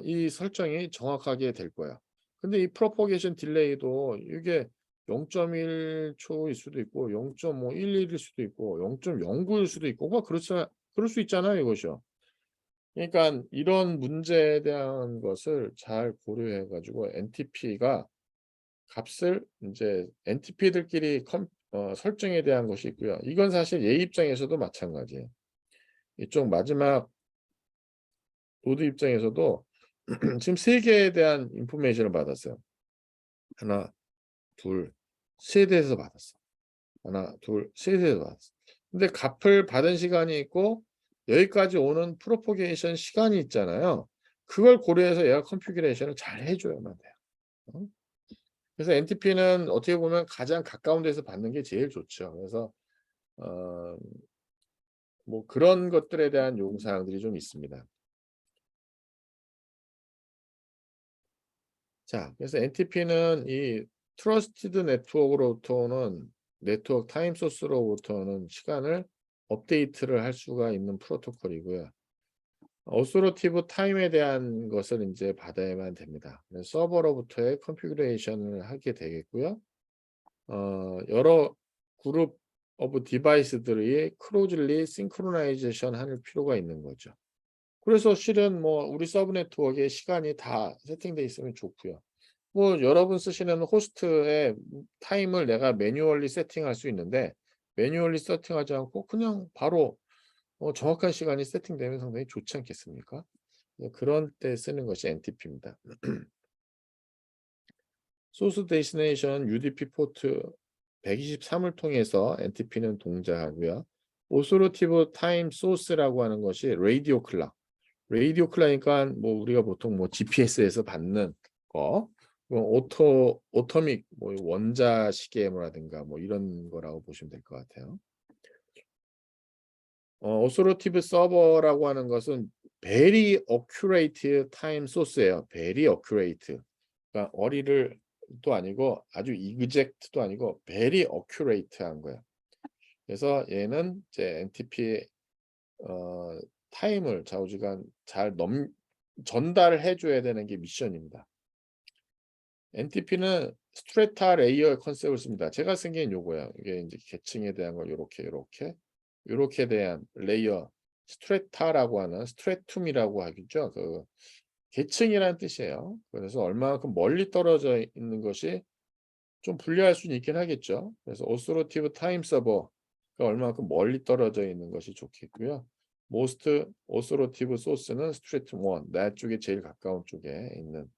이 설정이 정확하게 될 거야. 근데 이 프로포게이션 딜레이도 이게 0.1 초일 수도 있고 0.11일 수도 있고 0.09일 수도 있고 뭐 그럴 수 있잖아요, 이것이요. 그러니까 이런 문제에 대한 것을 잘 고려해 가지고 NTP가 값을 인제 NTP들끼리 설정에 대한 것이 있고요. 이건 사실 얘 입장에서도 마찬가지예요. 이쪽 마지막 노드 입장에서도 지금 3 개에 대한 인포메이션을 받았어요. 하나, 둘, 세 대에서 받았어. 하나, 둘, 세 대에서 받았어. 근데 값을 받은 시간이 있고 여기까지 오는 프로포게이션 시간이 있잖아요. 그걸 고려해서 얘가 컨피규레이션을 잘 해 줘야만 돼요. 어? 그래서 NTP는 어떻게 보면 가장 가까운 데서 받는 게 제일 좋죠. 그래서 어 뭐 그런 것들에 대한 요구 사항들이 좀 있습니다. 자, 그래서 NTP는 이 트러스티드 네트워크로부터는 네트워크 타임 소스로부터는 시간을 업데이트를 할 수가 있는 프로토콜이고요. 어소러티브 타임에 대한 것을 인제 받아야만 됩니다. 그래서 서버로부터의 컨피규레이션을 하게 되겠고요. 여러 그룹 오브 디바이스들이 클로즐리 싱크로나이제이션 할 필요가 있는 거죠. 그래서 실은 뭐 우리 서브 네트워크에 시간이 다 세팅돼 있으면 좋고요. 뭐 여러분 쓰시는 호스트의 타임을 내가 매뉴얼리 세팅할 수 있는데 매뉴얼리 세팅하지 않고 그냥 바로 정확한 시간이 세팅되면 상당히 좋지 않겠습니까? 그런 때 쓰는 것이 NTP입니다. 소스 데스티네이션 UDP 포트 123을 통해서 NTP는 동작하고요. 오소로티브 타임 소스라고 하는 것이 라디오 클락. 라디오 클락이니까 뭐 우리가 보통 뭐 GPS에서 받는 거, 뭐 오토믹 뭐 원자 시계라든가 뭐 이런 거라고 보시면 될 것 같아요. 오소로티브 서버라고 하는 것은 very accurate time source예요. very accurate. 그러니까 어리를 또 아니고 아주 exact도 아니고 very accurate한 거예요. 그래서 얘는 이제 NTP 타임을 좌우지간 잘 전달해 줘야 되는 게 미션입니다. NTP는 스트레타 레이어 컨셉을 씁니다. 제가 쓴 게 요거예요. 이게 이제 계층에 대한 걸 요렇게 대한 레이어 스트레타라고 하는 스트레툼이라고 하겠죠. 그 계층이라는 뜻이에요. 그래서 얼마만큼 멀리 떨어져 있는 것이 좀 분리할 수는 있긴 하겠죠. 그래서 오스로티브 타임 서버가 얼마만큼 멀리 떨어져 있는 것이 좋겠고요. most 오스로티브 소스는 스트레툼 1, 나 쪽에 제일 가까운 쪽에 있는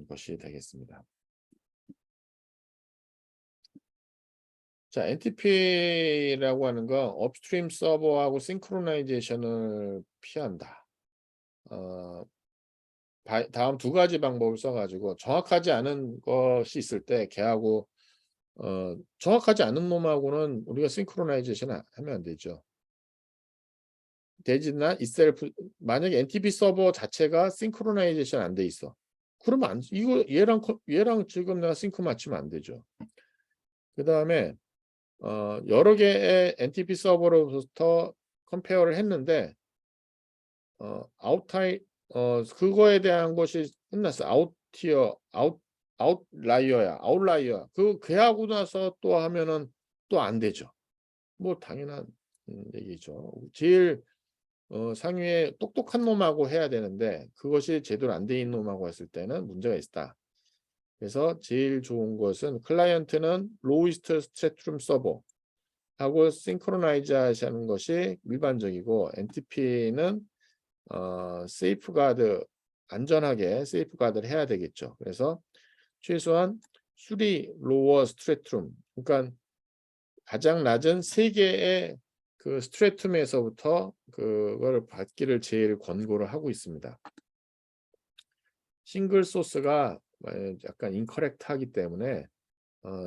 것이 되겠습니다. 자, NTP라고 하는 건 업스트림 서버하고 싱크로나이제이션을 피한다. 다음 두 가지 방법을 써가지고 정확하지 않은 것이 있을 때 걔하고 정확하지 않은 놈하고는 우리가 싱크로나이제이션 하면 안 되죠. 되지나 itself 만약에 NTP 서버 자체가 싱크로나이제이션 안 돼 있어. 그러면 이거 얘랑 지금 내가 싱크 맞추면 안 되죠. 그 다음에 여러 개의 NTP 서버로부터 컴페어를 했는데 그거에 대한 것이 끝났어. 아웃라이어야. 걔하고 나서 또 하면은 또 안 되죠. 뭐 당연한 얘기죠. 제일 상위에 똑똑한 놈하고 해야 되는데 그것이 제대로 안 돼 있는 놈하고 했을 때는 문제가 있다. 그래서 제일 좋은 것은 클라이언트는 로이스트 스트레툼 서버 하고 싱크로나이즈 하는 것이 일반적이고 NTP는 세이프가드 안전하게 세이프가드를 해야 되겠죠. 그래서 최소한 3 로어 스트레툼 그러니까 가장 낮은 3개의 그 스트레툼에서부터 그걸 받기를 제일 권고를 하고 있습니다. 싱글 소스가 약간 인커렉트하기 때문에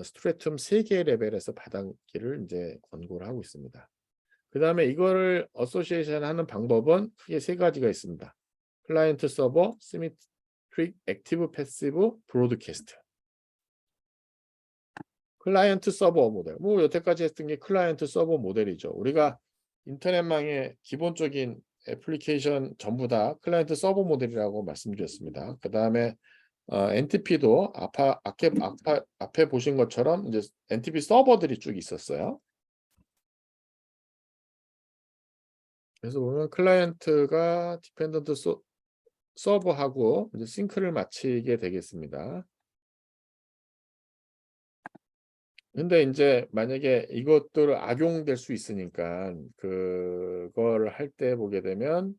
스트레툼 3개 레벨에서 받기를 이제 권고를 하고 있습니다. 그 다음에 이거를 어소시에이션 하는 방법은 크게 3가지가 있습니다. 클라이언트 서버, 시메트릭, 액티브, 패시브, 브로드캐스트. 클라이언트 서버 모델. 뭐 여태까지 했던 게 클라이언트 서버 모델이죠. 우리가 인터넷망의 기본적인 애플리케이션 전부 다 클라이언트 서버 모델이라고 말씀드렸습니다. 그 다음에 NTP도 앞에 보신 것처럼 이제 NTP 서버들이 쭉 있었어요. 그래서 보면 클라이언트가 디펜던트 서버하고 이제 싱크를 마치게 되겠습니다. 근데 이제 만약에 이것들 악용될 수 있으니까 그걸 할 때 보게 되면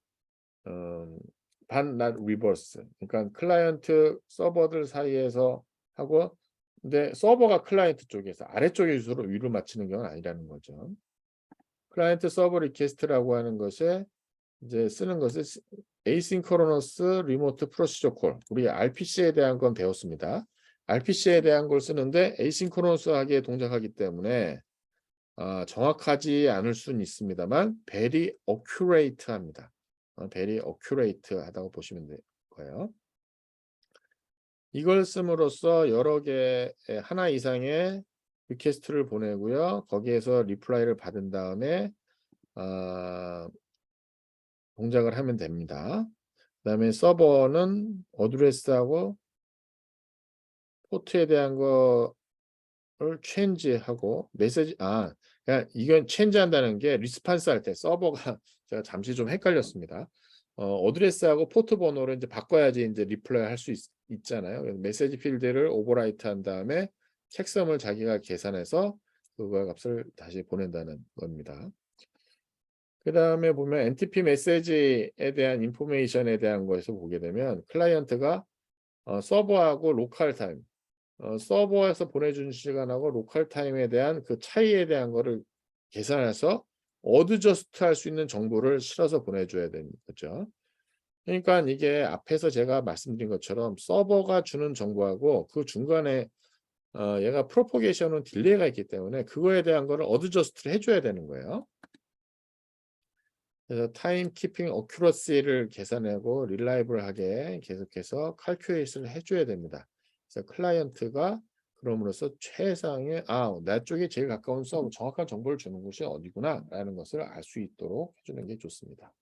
but not reverse. 그러니까 클라이언트 서버들 사이에서 하고 근데 서버가 클라이언트 쪽에서 아래쪽에 주소로 위로 맞추는 경우는 아니라는 거죠. 클라이언트 서버 리퀘스트라고 하는 것에 이제 쓰는 것은 에이싱크로너스 리모트 프로시저 콜. 우리 RPC에 대한 건 배웠습니다. RPC에 대한 걸 쓰는데 에이싱크로너스하게 동작하기 때문에 정확하지 않을 수는 있습니다만 very accurate 합니다. very accurate 하다고 보시면 될 거예요. 이걸 씀으로써 여러 개 하나 이상의 리퀘스트를 보내고요. 거기에서 리플라이를 받은 다음에 동작을 하면 됩니다. 그 다음에 서버는 어드레스하고 포트에 대한 거를 체인지하고 메시지 그냥 이건 체인지한다는 게 리스판스 할 때 서버가 제가 잠시 좀 헷갈렸습니다. 어드레스하고 포트 번호를 이제 바꿔야지 이제 리플라이 할 수 있잖아요. 메시지 필드를 오버라이트 한 다음에 첵섬을 자기가 계산해서 그거 값을 다시 보낸다는 겁니다. 그 다음에 보면 NTP 메시지에 대한 인포메이션에 대한 거에서 보게 되면 클라이언트가 서버하고 로컬 타임 서버에서 보내준 시간하고 로컬 타임에 대한 그 차이에 대한 거를 계산해서 어드저스트 할 수 있는 정보를 실어서 보내줘야 되는 거죠. 그러니까 이게 앞에서 제가 말씀드린 것처럼 서버가 주는 정보하고 그 중간에 얘가 프로포게이션은 딜레이가 있기 때문에 그거에 대한 거를 어드저스트를 해줘야 되는 거예요. 그래서 타임 키핑 어큐러시를 계산하고 릴라이블하게 계속해서 칼큘레이션을 해줘야 됩니다. 그래서 클라이언트가 그럼으로써 최상의 내 쪽에 제일 가까운 서버 정확한 정보를 주는 곳이 어디구나라는 것을 알 수 있도록 해주는 게 좋습니다.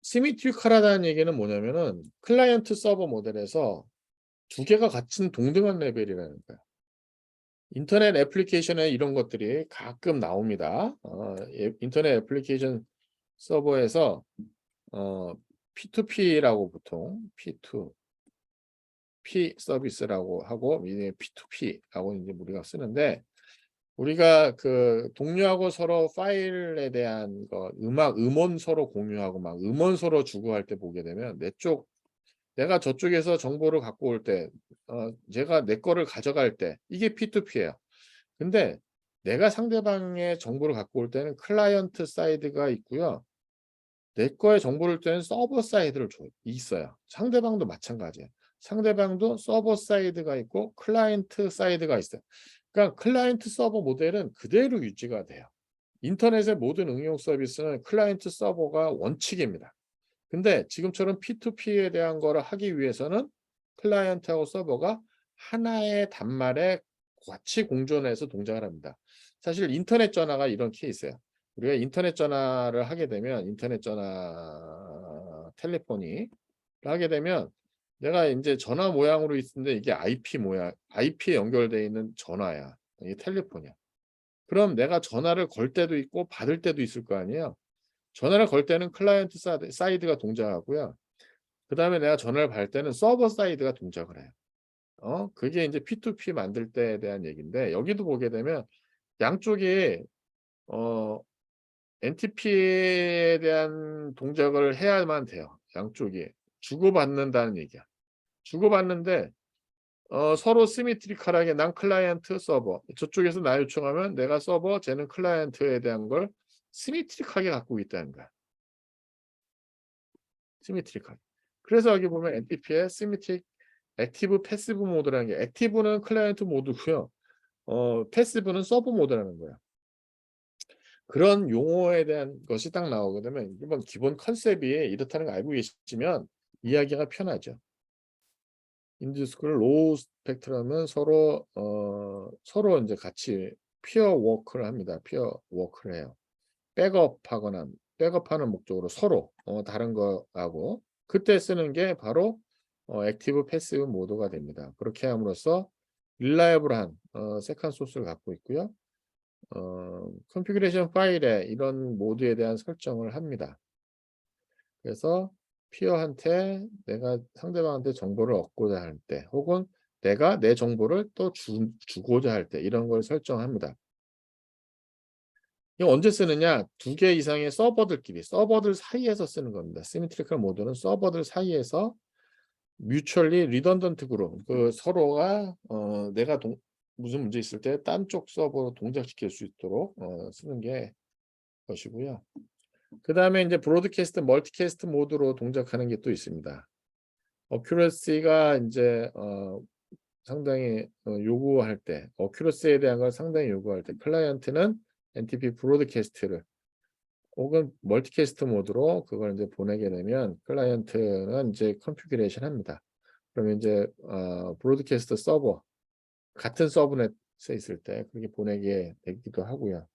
시미트릭하다는 얘기는 뭐냐면은 클라이언트 서버 모델에서 두 개가 같은 동등한 레벨이라는 거야. 인터넷 애플리케이션에 이런 것들이 가끔 나옵니다. 인터넷 애플리케이션 서버에서 P2P라고 보통 P2P 서비스라고 하고 이제 P2P라고 이제 우리가 쓰는데 우리가 그 동료하고 서로 파일에 대한 음원 서로 공유하고 막 음원 서로 주고할 때 보게 되면 내가 저쪽에서 정보를 갖고 올 때 제가 내 거를 가져갈 때 이게 P2P예요. 근데 내가 상대방의 정보를 갖고 올 때는 클라이언트 사이드가 있고요. 내 거의 정보를 줄 때는 서버 사이드를 있어요. 상대방도 마찬가지예요. 상대방도 서버 사이드가 있고 클라이언트 사이드가 있어요. 그러니까 클라이언트 서버 모델은 그대로 유지가 돼요. 인터넷의 모든 응용 서비스는 클라이언트 서버가 원칙입니다. 근데 지금처럼 P2P에 대한 거를 하기 위해서는 클라이언트하고 서버가 하나의 단말에 같이 공존해서 동작을 합니다. 사실 인터넷 전화가 이런 케이스예요. 우리가 인터넷 전화를 하게 되면 인터넷 전화 텔레폰이 하게 되면 내가 이제 전화 모양으로 있는데 이게 IP 모양, IP에 연결되어 있는 전화야. 이게 텔레폰이야. 그럼 내가 전화를 걸 때도 있고 받을 때도 있을 거 아니에요. 전화를 걸 때는 클라이언트 사이드가 동작하고요. 그다음에 내가 전화를 받을 때는 서버 사이드가 동작을 해요. 그게 이제 P2P 만들 때에 대한 얘기인데 여기도 보게 되면 양쪽이 어 NTP에 대한 동작을 해야만 돼요. 양쪽이 주고받는다는 얘기야. 주고받는데 서로 시메트리컬하게 난 클라이언트 서버 저쪽에서 나 요청하면 내가 서버 쟤는 클라이언트에 대한 걸 시메트릭하게 갖고 있다는 거야. 시메트리컬. 그래서 여기 보면 NTP의 시메트릭 액티브 패시브 모드라는 게 액티브는 클라이언트 모드고요. 패시브는 서버 모드라는 거야. 그런 용어에 대한 것이 딱 나오게 되면 이번 기본 컨셉이 이렇다는 걸 알고 계시면 이야기가 편하죠. 인디스크를 로우 스펙트럼은 서로 이제 같이 피어 워크를 합니다. 피어 워크를 해요. 백업하는 목적으로 서로 다른 거하고 그때 쓰는 게 바로 액티브 패시브 모드가 됩니다. 그렇게 함으로써 릴라이블한 세컨 소스를 갖고 있고요. 컨피그레이션 파일에 이런 모드에 대한 설정을 합니다. 그래서 피어한테 내가 상대방한테 정보를 얻고자 할 때 혹은 내가 내 정보를 또 주고자 할 때 이런 걸 설정합니다. 이거 언제 쓰느냐? 두 개 이상의 서버들 사이에서 쓰는 겁니다. 시메트리컬 모드는 서버들 사이에서 뮤추얼리 리던던트 그룹 서로가 내가 무슨 문제 있을 때 딴 쪽 서버로 동작시킬 수 있도록 쓰는 게 것이고요. 그다음에 이제 브로드캐스트, 멀티캐스트 모드로 동작하는 게 또 있습니다. 어큐러시가 이제 상당히 요구할 때 어큐러시에 대한 걸 상당히 요구할 때 클라이언트는 NTP 브로드캐스트를 혹은 멀티캐스트 모드로 그걸 이제 보내게 되면 클라이언트는 이제 컨피그레이션 합니다. 그러면 이제 브로드캐스트 서버 같은 서브넷에 있을 때 그렇게 보내게 되기도 하고요.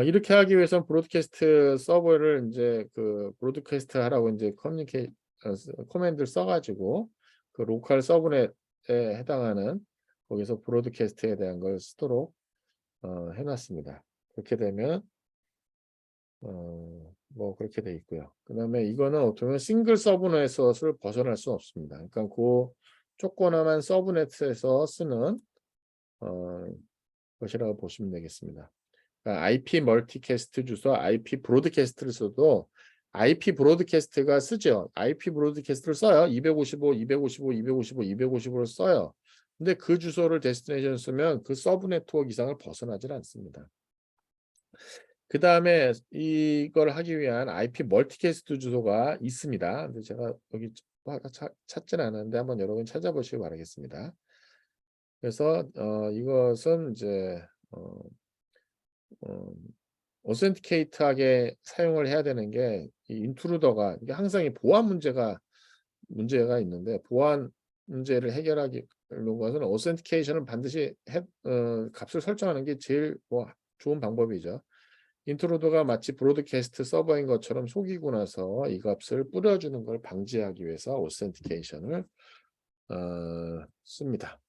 이렇게 하기 위해서는 브로드캐스트 서버를 이제 그 브로드캐스트 하라고 이제 커맨드를 써가지고 그 로컬 서브넷에 해당하는 거기서 브로드캐스트에 대한 걸 쓰도록 해놨습니다. 그렇게 되면 뭐 그렇게 돼 있고요. 그다음에 이거는 어떻게 보면 싱글 서브넷에서 벗어날 수 없습니다. 그러니까 그 조그마한 서브넷에서 쓰는 것이라고 보시면 되겠습니다. 그러니까 IP 멀티캐스트 주소, IP 브로드캐스트를 써도 IP 브로드캐스트가 쓰죠. IP 브로드캐스트를 써요. 255, 255, 255, 255를 써요. 근데 그 주소를 데스티네이션 쓰면 그 서브 네트워크 이상을 벗어나질 않습니다. 그 다음에 이걸 하기 위한 IP 멀티캐스트 주소가 있습니다. 근데 제가 여기 찾지는 않았는데 한번 여러분 찾아보시기 바라겠습니다. 그래서 이것은 이제 오센티케이트하게 사용을 해야 되는 게 이 인트루더가 이게 항상 이 보안 문제가 있는데 보안 문제를 해결하기 위해서는 오센티케이션은 반드시 값을 설정하는 게 제일 좋은 방법이죠. 인트루더가 마치 브로드캐스트 서버인 것처럼 속이고 나서 이 값을 뿌려주는 걸 방지하기 위해서 오센티케이션을 씁니다.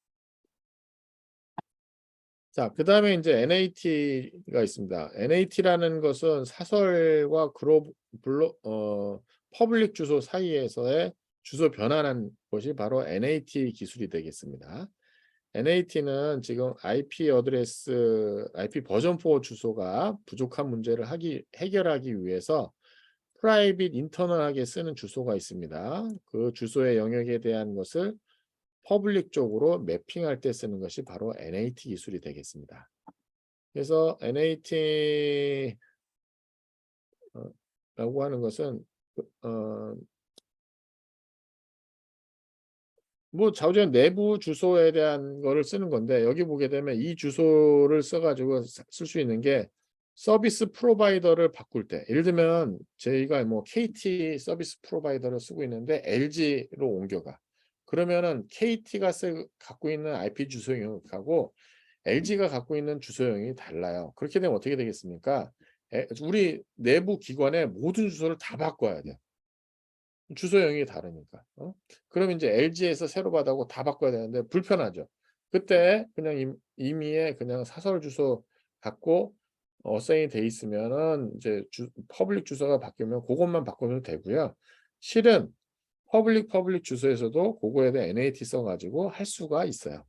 자, 그 다음에 이제 NAT가 있습니다. NAT라는 것은 사설과 퍼블릭 주소 사이에서의 주소 변환한 것이 바로 NAT 기술이 되겠습니다. NAT는 지금 IP 버전 4 주소가 부족한 문제를 해결하기 위해서 프라이빗 인터널하게 쓰는 주소가 있습니다. 그 주소의 영역에 대한 것을 퍼블릭 쪽으로 매핑할 때 쓰는 것이 바로 NAT 기술이 되겠습니다. 그래서 NAT 라고 하는 것은 자우지간 내부 주소에 대한 거를 쓰는 건데 여기 보게 되면 이 주소를 써가지고 쓸 수 있는 게 서비스 프로바이더를 바꿀 때 예를 들면 저희가 KT 서비스 프로바이더를 쓰고 있는데 LG로 옮겨가 그러면은 KT가 갖고 있는 IP 주소 영역하고 LG가 갖고 있는 주소 영역이 달라요. 그렇게 되면 어떻게 되겠습니까? 우리 내부 기관의 모든 주소를 다 바꿔야 돼. 주소 영역이 다르니까. 그럼 이제 LG에서 새로 받아고 다 바꿔야 되는데 불편하죠. 그때 그냥 임의의 그냥 사설 주소 갖고 어사인이 돼 있으면은 이제 퍼블릭 주소가 바뀌면 그것만 바꾸면 되고요. 실은 퍼블릭 주소에서도 그거에 대해 NAT 써가지고 할 수가 있어요.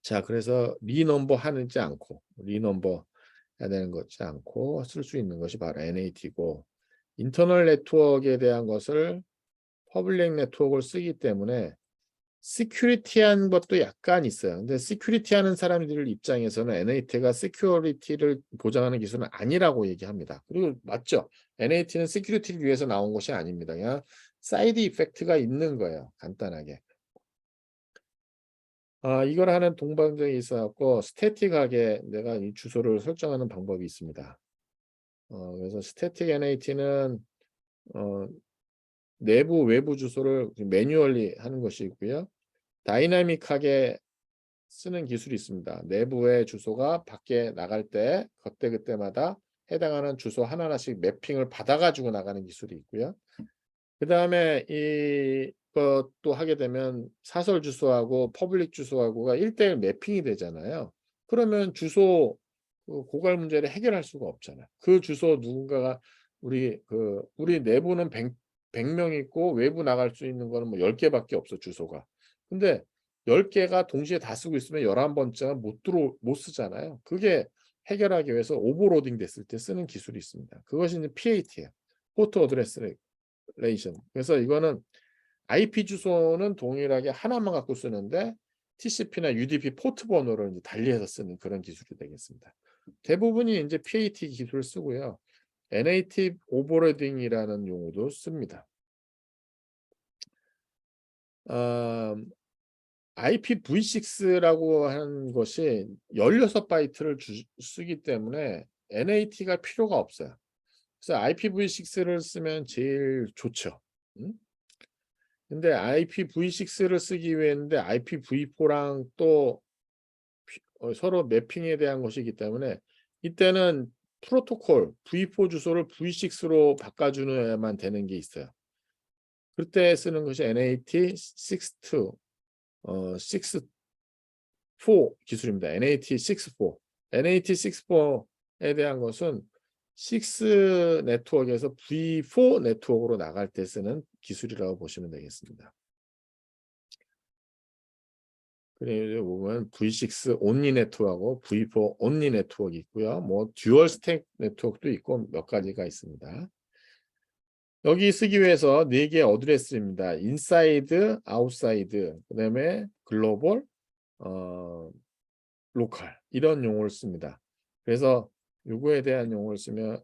자, 그래서 리넘버 하지 않고 리넘버 해야 되는 것이 않고 쓸 수 있는 것이 바로 NAT고 인터널 네트워크에 대한 것을 퍼블릭 네트워크를 쓰기 때문에 시큐리티한 것도 약간 있어요. 근데 시큐리티하는 사람들 입장에서는 NAT가 시큐리티를 보장하는 기술은 아니라고 얘기합니다. 그리고 맞죠? NAT는 시큐리티를 위해서 나온 것이 아닙니다. 그냥 사이드 이펙트가 있는 거예요. 간단하게. 이걸 하는 동방정이 있어갖고 스태틱하게 내가 이 주소를 설정하는 방법이 있습니다. 그래서 스태틱 NAT는 내부 외부 주소를 매뉴얼리 하는 것이 있고요. 다이나믹하게 쓰는 기술이 있습니다. 내부의 주소가 밖에 나갈 때 그때그때마다 해당하는 주소 하나하나씩 매핑을 받아가지고 나가는 기술이 있고요. 그 다음에 이것도 하게 되면 사설 주소하고 퍼블릭 주소하고가 1:1 매핑이 되잖아요. 그러면 주소 고갈 문제를 해결할 수가 없잖아요. 그 주소 누군가가 우리 내부는 100명 있고 외부 나갈 수 있는 거는 10개밖에 없어 주소가. 근데 10개가 동시에 다 쓰고 있으면 11번째가 못 쓰잖아요. 그게 해결하기 위해서 오버로딩 됐을 때 쓰는 기술이 있습니다. 그것이 이제 PAT예요. 포트 어드레스 레이션. 그래서 이거는 IP 주소는 동일하게 하나만 갖고 쓰는데 TCP나 UDP 포트 번호를 이제 달리해서 쓰는 그런 기술이 되겠습니다. 대부분이 이제 PAT 기술을 쓰고요. NAT 오버로딩이라는 용어도 씁니다. IPv6라고 하는 것이 16바이트를 쓰기 때문에 NAT가 필요가 없어요. 그래서 IPv6를 쓰면 제일 좋죠. 근데 IPv6를 쓰기 위해는데 IPv4랑 또 서로 매핑에 대한 것이기 때문에 이때는 프로토콜 v4 주소를 v6로 바꿔주어야만 되는 게 있어요. 그때 쓰는 것이 NAT 64 기술입니다. NAT 64. NAT 64에 대한 것은 6 네트워크에서 V4 네트워크로 나갈 때 쓰는 기술이라고 보시면 되겠습니다. 그리고 보면 V6 온리 네트워크하고 V4 온리 네트워크 있고요. 듀얼 스택 네트워크도 있고 몇 가지가 있습니다. 여기 쓰기 위해서 4개의 어드레스입니다. 인사이드, 아웃사이드, 그다음에 글로벌, 로컬 이런 용어를 씁니다. 그래서 요거에 대한 용어를 쓰면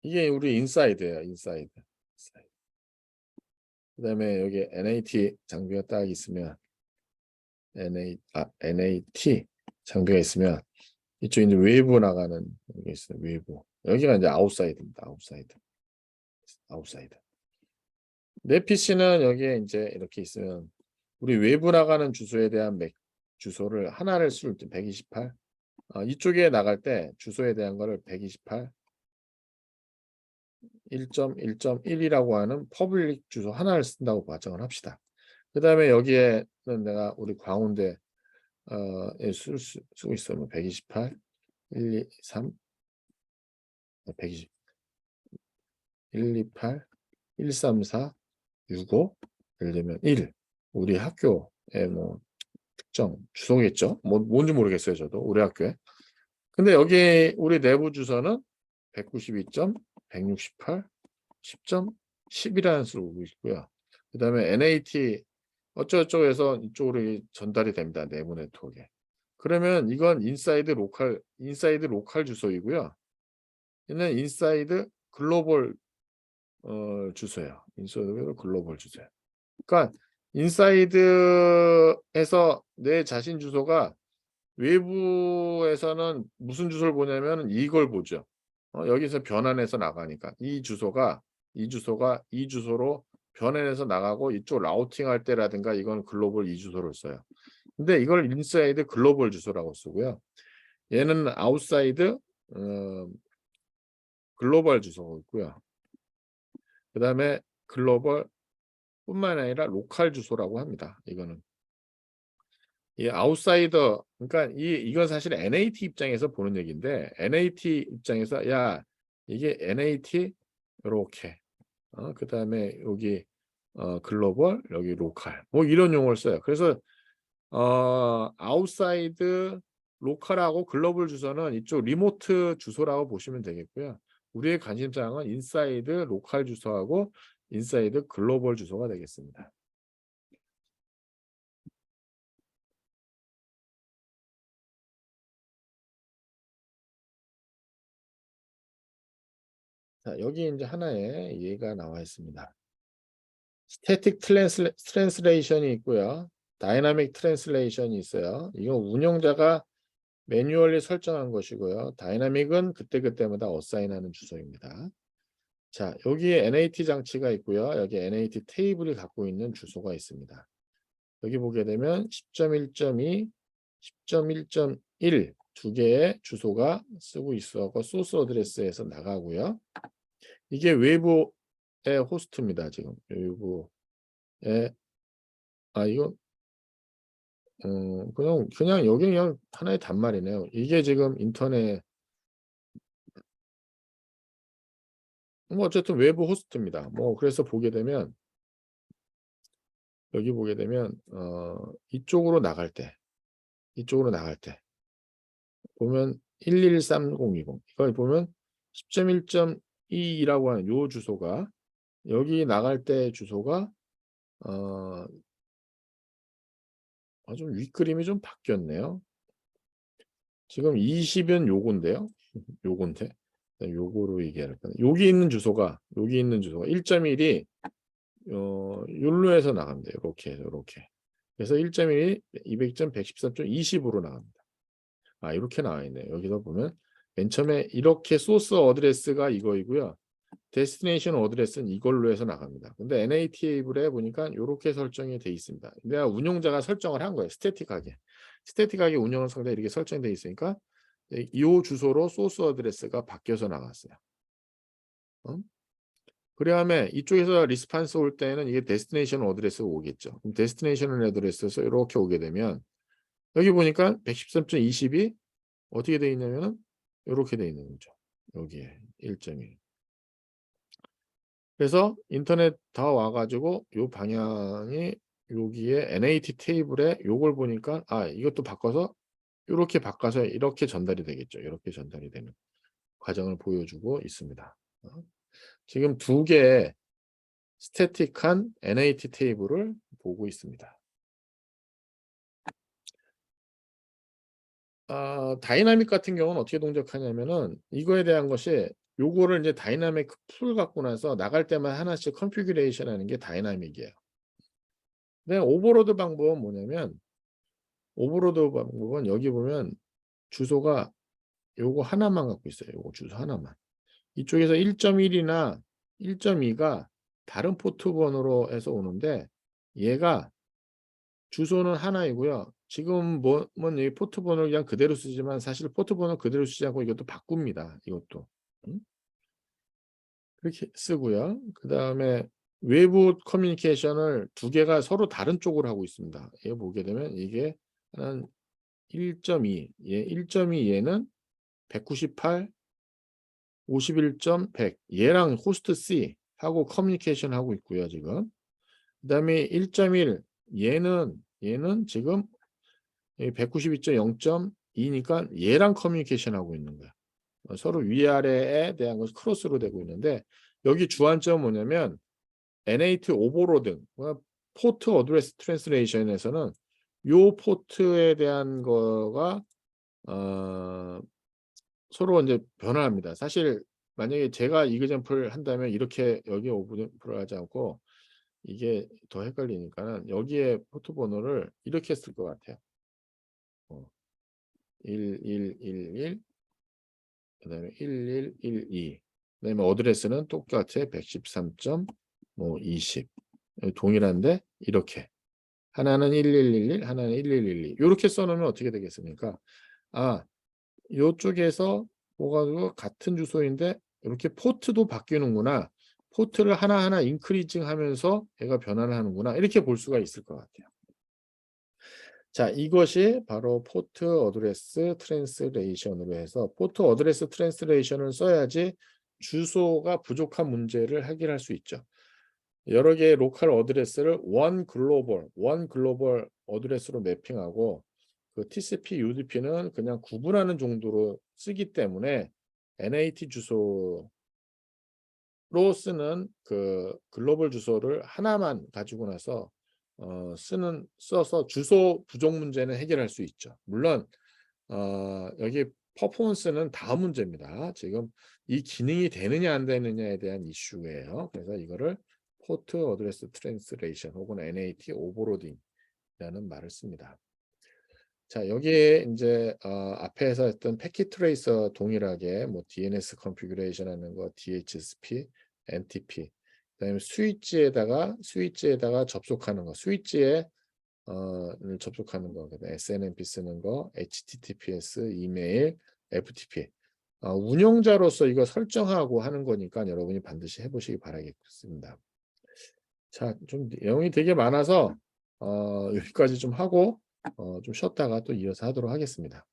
이게 우리 인사이드예요. 인사이드. 그다음에 여기 NAT 장비가 딱 있으면 NAT 장비가 있으면 이쪽 이제 웨이브 나가는 게 있어요. 웨이브. 여기가 이제 아웃사이드입니다. 아웃사이드. 내 PC는 여기에 이제 이렇게 있으면 우리 외부 나가는 주소에 대한 맥 주소를 하나를 쓸 때 128. 이쪽에 나갈 때 주소에 대한 거를 128 1.1.1이라고 하는 퍼블릭 주소 하나를 쓴다고 가정을 합시다. 그 다음에 여기에는 내가 우리 광운대 쓰고 있으면 128 123 120 128 134 65 예를 들면 1 우리 학교의 뭐 특정 주소겠죠. 뭐 뭔지 모르겠어요. 저도 우리 학교에. 근데 여기 우리 내부 주소는 192.168 10.10이라는 수로 오고 있고요. 그 다음에 NAT 어쩌고저쩌고 해서 이쪽으로 전달이 됩니다. 내부 네트워크에. 그러면 이건 인사이드 로컬 주소이고요. 얘는 인사이드 글로벌 주소예요. 인사이드 글로벌 주소예요. 그러니까 인사이드에서 내 자신 주소가 외부에서는 무슨 주소를 보냐면 이걸 보죠. 여기서 변환해서 나가니까 이 주소가 이 주소로 변환해서 나가고 이쪽 라우팅 할 때라든가 이건 글로벌 이 주소를 써요. 근데 이걸 인사이드 글로벌 주소라고 쓰고요. 얘는 아웃사이드 글로벌 주소가 있고요. 그 다음에 글로벌 뿐만 아니라 로컬 주소라고 합니다. 이거는 이 아웃사이더 그러니까 이건 사실 NAT 입장에서 보는 얘기인데 NAT 입장에서 야 이게 NAT 이렇게 그 다음에 여기 글로벌 여기 로컬 뭐 이런 용어를 써요. 그래서 아웃사이드 로컬하고 글로벌 주소는 이쪽 리모트 주소라고 보시면 되겠고요. 우리의 관심사항은 인사이드 로컬 주소하고 인사이드 글로벌 주소가 되겠습니다. 자, 여기 이제 하나의 예가 나와 있습니다. 스태틱 트랜스레이션이 있고요. 다이나믹 트랜스레이션이 있어요. 이거 운영자가 매뉴얼리 설정한 것이고요. 다이나믹은 그때그때마다 어사인하는 주소입니다. 자, 여기에 NAT 장치가 있고요. 여기 NAT 테이블이 갖고 있는 주소가 있습니다. 여기 보게 되면 10.1.2, 10.1.1 두 개의 주소가 쓰고 있어서 소스 어드레스에서 나가고요. 이게 외부의 호스트입니다. 지금 외부의 이거 그냥 여기 그냥 하나의 단말이네요. 이게 지금 인터넷 뭐 어쨌든 외부 호스트입니다. 뭐 그래서 보게 되면 여기 보게 되면 이쪽으로 나갈 때 보면 113020 이걸 보면 10.1.2라고 하는 요 주소가 여기 나갈 때 주소가 좀 윗그림이 좀 바뀌었네요. 지금 20은 요건데요. 요건데 요거로 얘기할 거예요. 여기 있는 주소가 1.1이 욜로에서 나갑니다. 이렇게. 그래서 1.1이 200.114.20으로 나갑니다. 이렇게 나와 있네요. 여기서 보면 맨 처음에 이렇게 소스 어드레스가 이거이고요. 데스티네이션 어드레스는 이걸로 해서 나갑니다. 근데 NAT 테이블에 보니까 이렇게 설정이 돼 있습니다. 내가 운용자가 설정을 한 거예요. 스태틱하게 운영 상태 이렇게 설정돼 있으니까 이 주소로 소스 어드레스가 바뀌어서 나갔어요. 그다음에 이쪽에서 리스판스 올 때는 이게 데스티네이션 어드레스가 오겠죠. 그럼 데스티네이션 어드레스에서 이렇게 오게 되면 여기 보니까 113.20이 어떻게 돼 있냐면 이렇게 돼 있는 거죠. 여기에 1.1. 그래서 인터넷 다 와가지고 요 방향이 여기에 NAT 테이블에 요걸 보니까 이것도 바꿔서 이렇게 바꿔서 이렇게 전달이 되겠죠. 이렇게 전달이 되는 과정을 보여주고 있습니다. 지금 두 개의 스태틱한 NAT 테이블을 보고 있습니다. 다이나믹 같은 경우는 어떻게 동작하냐면은 이거에 대한 것이 요거를 이제 다이나믹 풀 갖고 나서 나갈 때만 하나씩 컨피규레이션 하는 게 다이나믹이에요. 근데 오버로드 방법은 뭐냐면 오버로드 방법은 여기 보면 주소가 요거 하나만 갖고 있어요. 요거 주소 하나만. 이쪽에서 1.1이나 1.2가 다른 포트 번호로 해서 오는데 얘가 주소는 하나이고요. 지금 여기 포트 번호를 그냥 그대로 쓰지만 사실 포트 번호 그대로 쓰지 않고 이것도 바꿉니다. 이것도. 그렇게 쓰고요. 그 다음에 외부 커뮤니케이션을 두 개가 서로 다른 쪽으로 하고 있습니다. 얘 보게 되면 이게 한 1.2, 얘 1.2 얘는 198, 51.100 얘랑 호스트 C 하고 커뮤니케이션 하고 있고요. 지금 그 다음에 1.1 얘는 지금 192.0.2니까 얘랑 커뮤니케이션 하고 있는 거야. 서로 위아래에 대한 것이 크로스로 되고 있는데 여기 주안점은 뭐냐면 NAT 오버로드 포트 어드레스 트랜스레이션에서는 요 포트에 대한 거가 서로 이제 변화합니다. 사실 만약에 제가 이그젠플 한다면 이렇게 여기에 오버램프를 하지 않고 이게 더 헷갈리니까는 여기에 포트 번호를 이렇게 쓸 것 같아요. 1111 그다음에 1112 그다음에 어드레스는 똑같아 113.20 동일한데 이렇게 하나는 1111 하나는 1112 이렇게 써놓으면 어떻게 되겠습니까? 아 요쪽에서 뭐가 같은 주소인데 이렇게 포트도 바뀌는구나. 포트를 하나하나 인크리징 하면서 얘가 변화를 하는구나. 이렇게 볼 수가 있을 것 같아요. 자, 이것이 바로 포트 어드레스 트랜스레이션으로 해서 포트 어드레스 트랜스레이션을 써야지 주소가 부족한 문제를 해결할 수 있죠. 여러 개의 로컬 어드레스를 원 글로벌 어드레스로 매핑하고 그 TCP, UDP는 그냥 구분하는 정도로 쓰기 때문에 NAT 주소로 쓰는 그 글로벌 주소를 하나만 가지고 나서 써서 주소 부족 문제는 해결할 수 있죠. 물론 여기 퍼포먼스는 다음 문제입니다. 지금 이 기능이 되느냐 안 되느냐에 대한 이슈예요. 그래서 이거를 포트 어드레스 트랜스레이션 혹은 NAT 오버로딩이라는 말을 씁니다. 자, 여기에 이제 앞에서 했던 패킷 트레이서 동일하게 뭐 DNS 컨피규레이션 하는 거, DHCP, NTP, 그다음에 스위치에다가 접속하는 거, 스위치에 접속하는 거, 그다음에 SNMP 쓰는 거, HTTPS, 이메일, FTP. 운영자로서 이거 설정하고 하는 거니까 여러분이 반드시 해보시기 바라겠습니다. 자, 좀 내용이 되게 많아서 여기까지 좀 하고 좀 쉬었다가 또 이어서 하도록 하겠습니다.